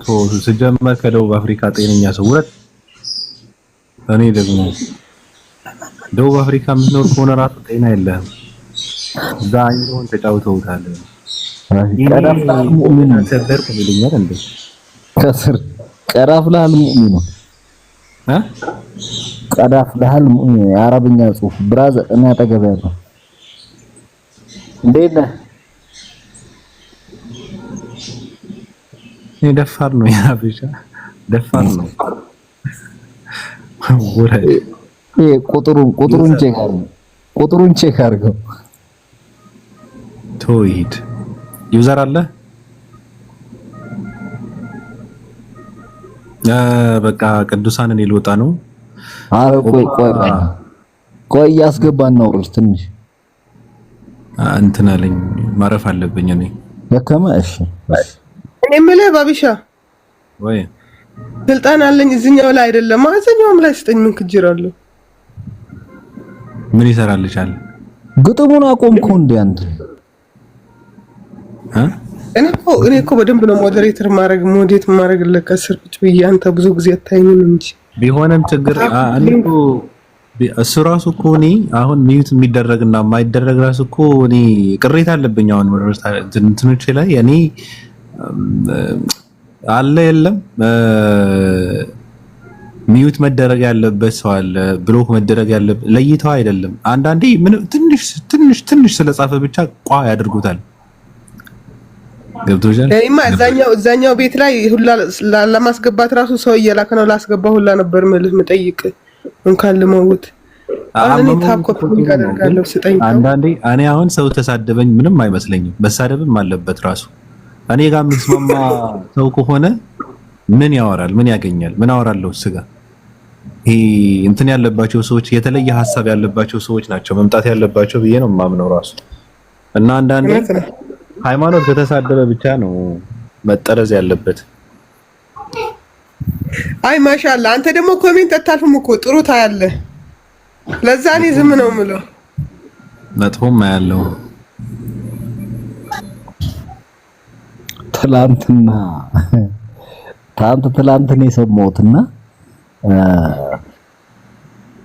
ቶ ሲጀመር ከደቡብ አፍሪካ ጤነኛ ሰው ሁለት። እኔ ደግሞ ደቡብ አፍሪካ የምትኖር ከሆነ ራሱ ጤና የለህም። እዛ አይሮን ተጫውተውታል። ቀዳፍላል ሙእሚኑ ሰበርኩ ይልኛል እንዴ ከስር ቀዳፍላል ሙእሚኑ ቀዳፍላል ሙእሚኑ የአረብኛ ጽሁፍ ብራዘር እኔ አጠገብ ያለው እንዴት ነህ? ደፋር ነው ያብሻ ደፋር ነው ወራይ ቁጥሩን ቼክ አድርገው ቶይድ ዩዘር አለ በቃ ቅዱሳንን ይልወጣ ነው። አረ ቆይ ያስገባን ነው ትንሽ እንትን አለኝ ማረፍ አለብኝ እኔ ደከመ። እሺ እኔ የምልህ ባቢሻ ወይ ስልጣን አለኝ እዚህኛው ላይ አይደለም ማዘኛውም ላይ ስጠኝ። ምን ክጅራለሁ? ምን ይሰራልሻል? ግጥሙን አቆምኩ እንዴ አንተ? እኔ እኮ በደንብ ነው ሞዴሬተር ማድረግ ለከስር ቁጭ ብዬ አንተ ብዙ ጊዜ አታይኝም እንጂ ቢሆንም ችግር አልኩ። እሱ ራሱ እኮ እኔ አሁን ሚዩት የሚደረግና የማይደረግ ራሱ እኮ እኔ ቅሬታ አለብኝ። አሁን እንትኖች ላይ እኔ አለ የለም ሚዩት መደረግ ያለበት ሰው አለ፣ ብሎክ መደረግ ያለበት ለይተው አይደለም። አንዳንዴ ምን ትንሽ ስለጻፈ ብቻ ቋ ያደርጉታል። ገብቶሻል? እኔማ እዛኛው ቤት ላይ ሁላ ለማስገባት ራሱ ሰው እየላከ ነው ላስገባ ሁላ ነበር የምጠይቅ እንኳን ልመውት አሁን ታኮፕ ያደርጋለሁ ስጠኝ። አንዳንዴ እኔ አሁን ሰው ተሳደበኝ ምንም አይመስለኝም፣ መሳደብም አለበት ራሱ እኔ ጋር የምትስማማ ሰው ከሆነ ምን ያወራል? ምን ያገኛል? ምን አወራለሁ? ስጋ ይሄ እንትን ያለባቸው ሰዎች የተለየ ሐሳብ ያለባቸው ሰዎች ናቸው መምጣት ያለባቸው ብዬ ነው የማምነው ራሱ። እና አንዳንዴ ሃይማኖት ከተሳደበ ብቻ ነው መጠረዝ ያለበት። አይ ማሻአላ አንተ ደግሞ ኮሜንት አታልፍም እኮ ጥሩ ታያለህ። ለዛ እኔ ዝም ነው የምለው። መጥፎም ያለው ትላንት ነው የሰማሁትና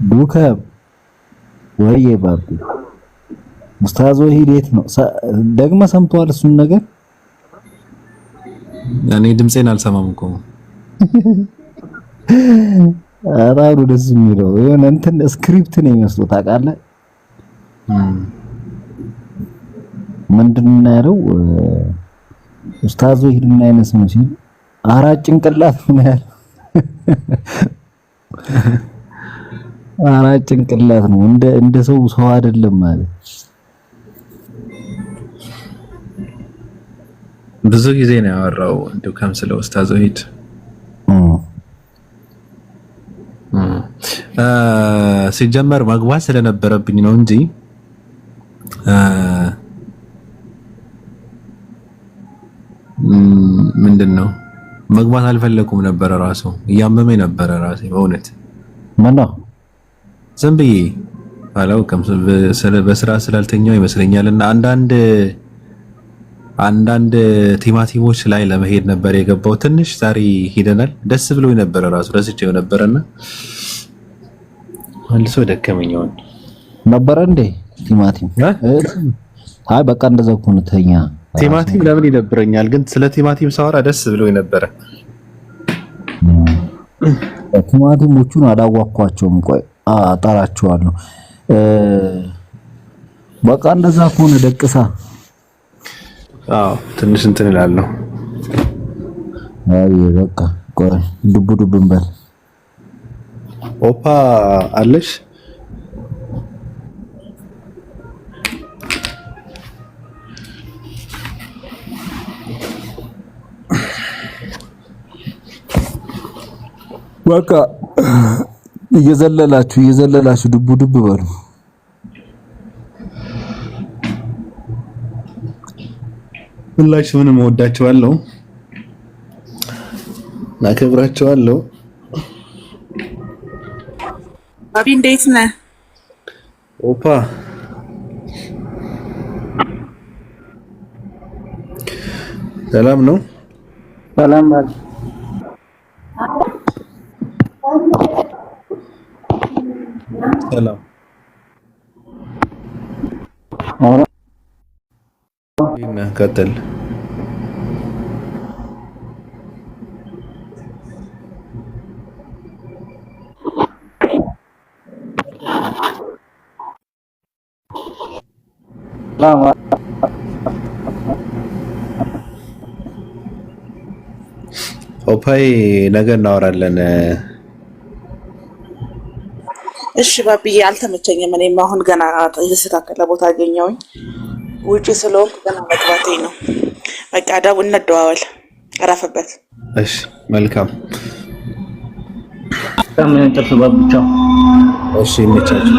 ዱከ ወይ ባቢ ኡስታዝ ወሂዴት ነው ደግመ ሰምቷል እሱን ነገር። እኔ ድምጼን አልሰማም እኮ አራሩ ደስ የሚለው የሆነ እንትን ስክሪፕት ነው የሚመስለው ታውቃለህ። ምንድነው ያለው ኡስታዝ ወሂድና አይነስ ነው ሲል አራት ጭንቅላት ነው ያለው። አራት ጭንቅላት ነው እንደ ሰው አይደለም ማለት። ብዙ ጊዜ ነው ያወራው እንደው ከምስለ ኡስታዝ ወሂድ ሲጀመር መግባት ስለነበረብኝ ነው እንጂ ምንድነው መግባት አልፈለኩም ነበር። ራሱ እያመመኝ ነበር ራሴ በእውነት ምነው ዝም ብዬ አላውቅም በስራ ስላልተኛው ይመስለኛልና አንዳንድ ቲማቲሞች ላይ ለመሄድ ነበር የገባው። ትንሽ ዛሬ ሄደናል። ደስ ብሎኝ ነበር ራሱ ረስቼው ነበርና መልሶ ደከመኛውን ነበር እንዴ ቲማቲም። አይ በቃ እንደዛ እኮ ነው ተኛ። ቲማቲም ለምን ይደብረኛል? ግን ስለ ቲማቲም ሳወራ ደስ ብሎኝ ነበረ። ቲማቲሞቹን አላዋኳቸውም። ቆይ አጣራቸዋለሁ። በቃ እንደዛ ከሆነ ደቅሳ ትንሽ እንትን እላለሁ። አይ በቃ ቆይ ዱብ እንበል። ኦፓ አለሽ? በቃ እየዘለላችሁ ዱብ በሉ። ሁላችሁንም እወዳችኋለሁ፣ አከብራችኋለሁ። አቢ እንዴት ነህ? ኦፓ ሰላም ነው? ሰላም ባል ሰላም ቀጥል ኦፓይ ነገ እናወራለን። እሺ ባብዬ፣ አልተመቸኝም። እኔም አሁን ገና የተስተካከለ ቦታ አገኘሁኝ። ውጪ ስለሆንኩ ገና መግባቴ ነው። በቃ እንደዋወል። አረፈበት። እሺ መልካም። ምን ጥርስ ባብቻው። እሺ ይመቻችሁ።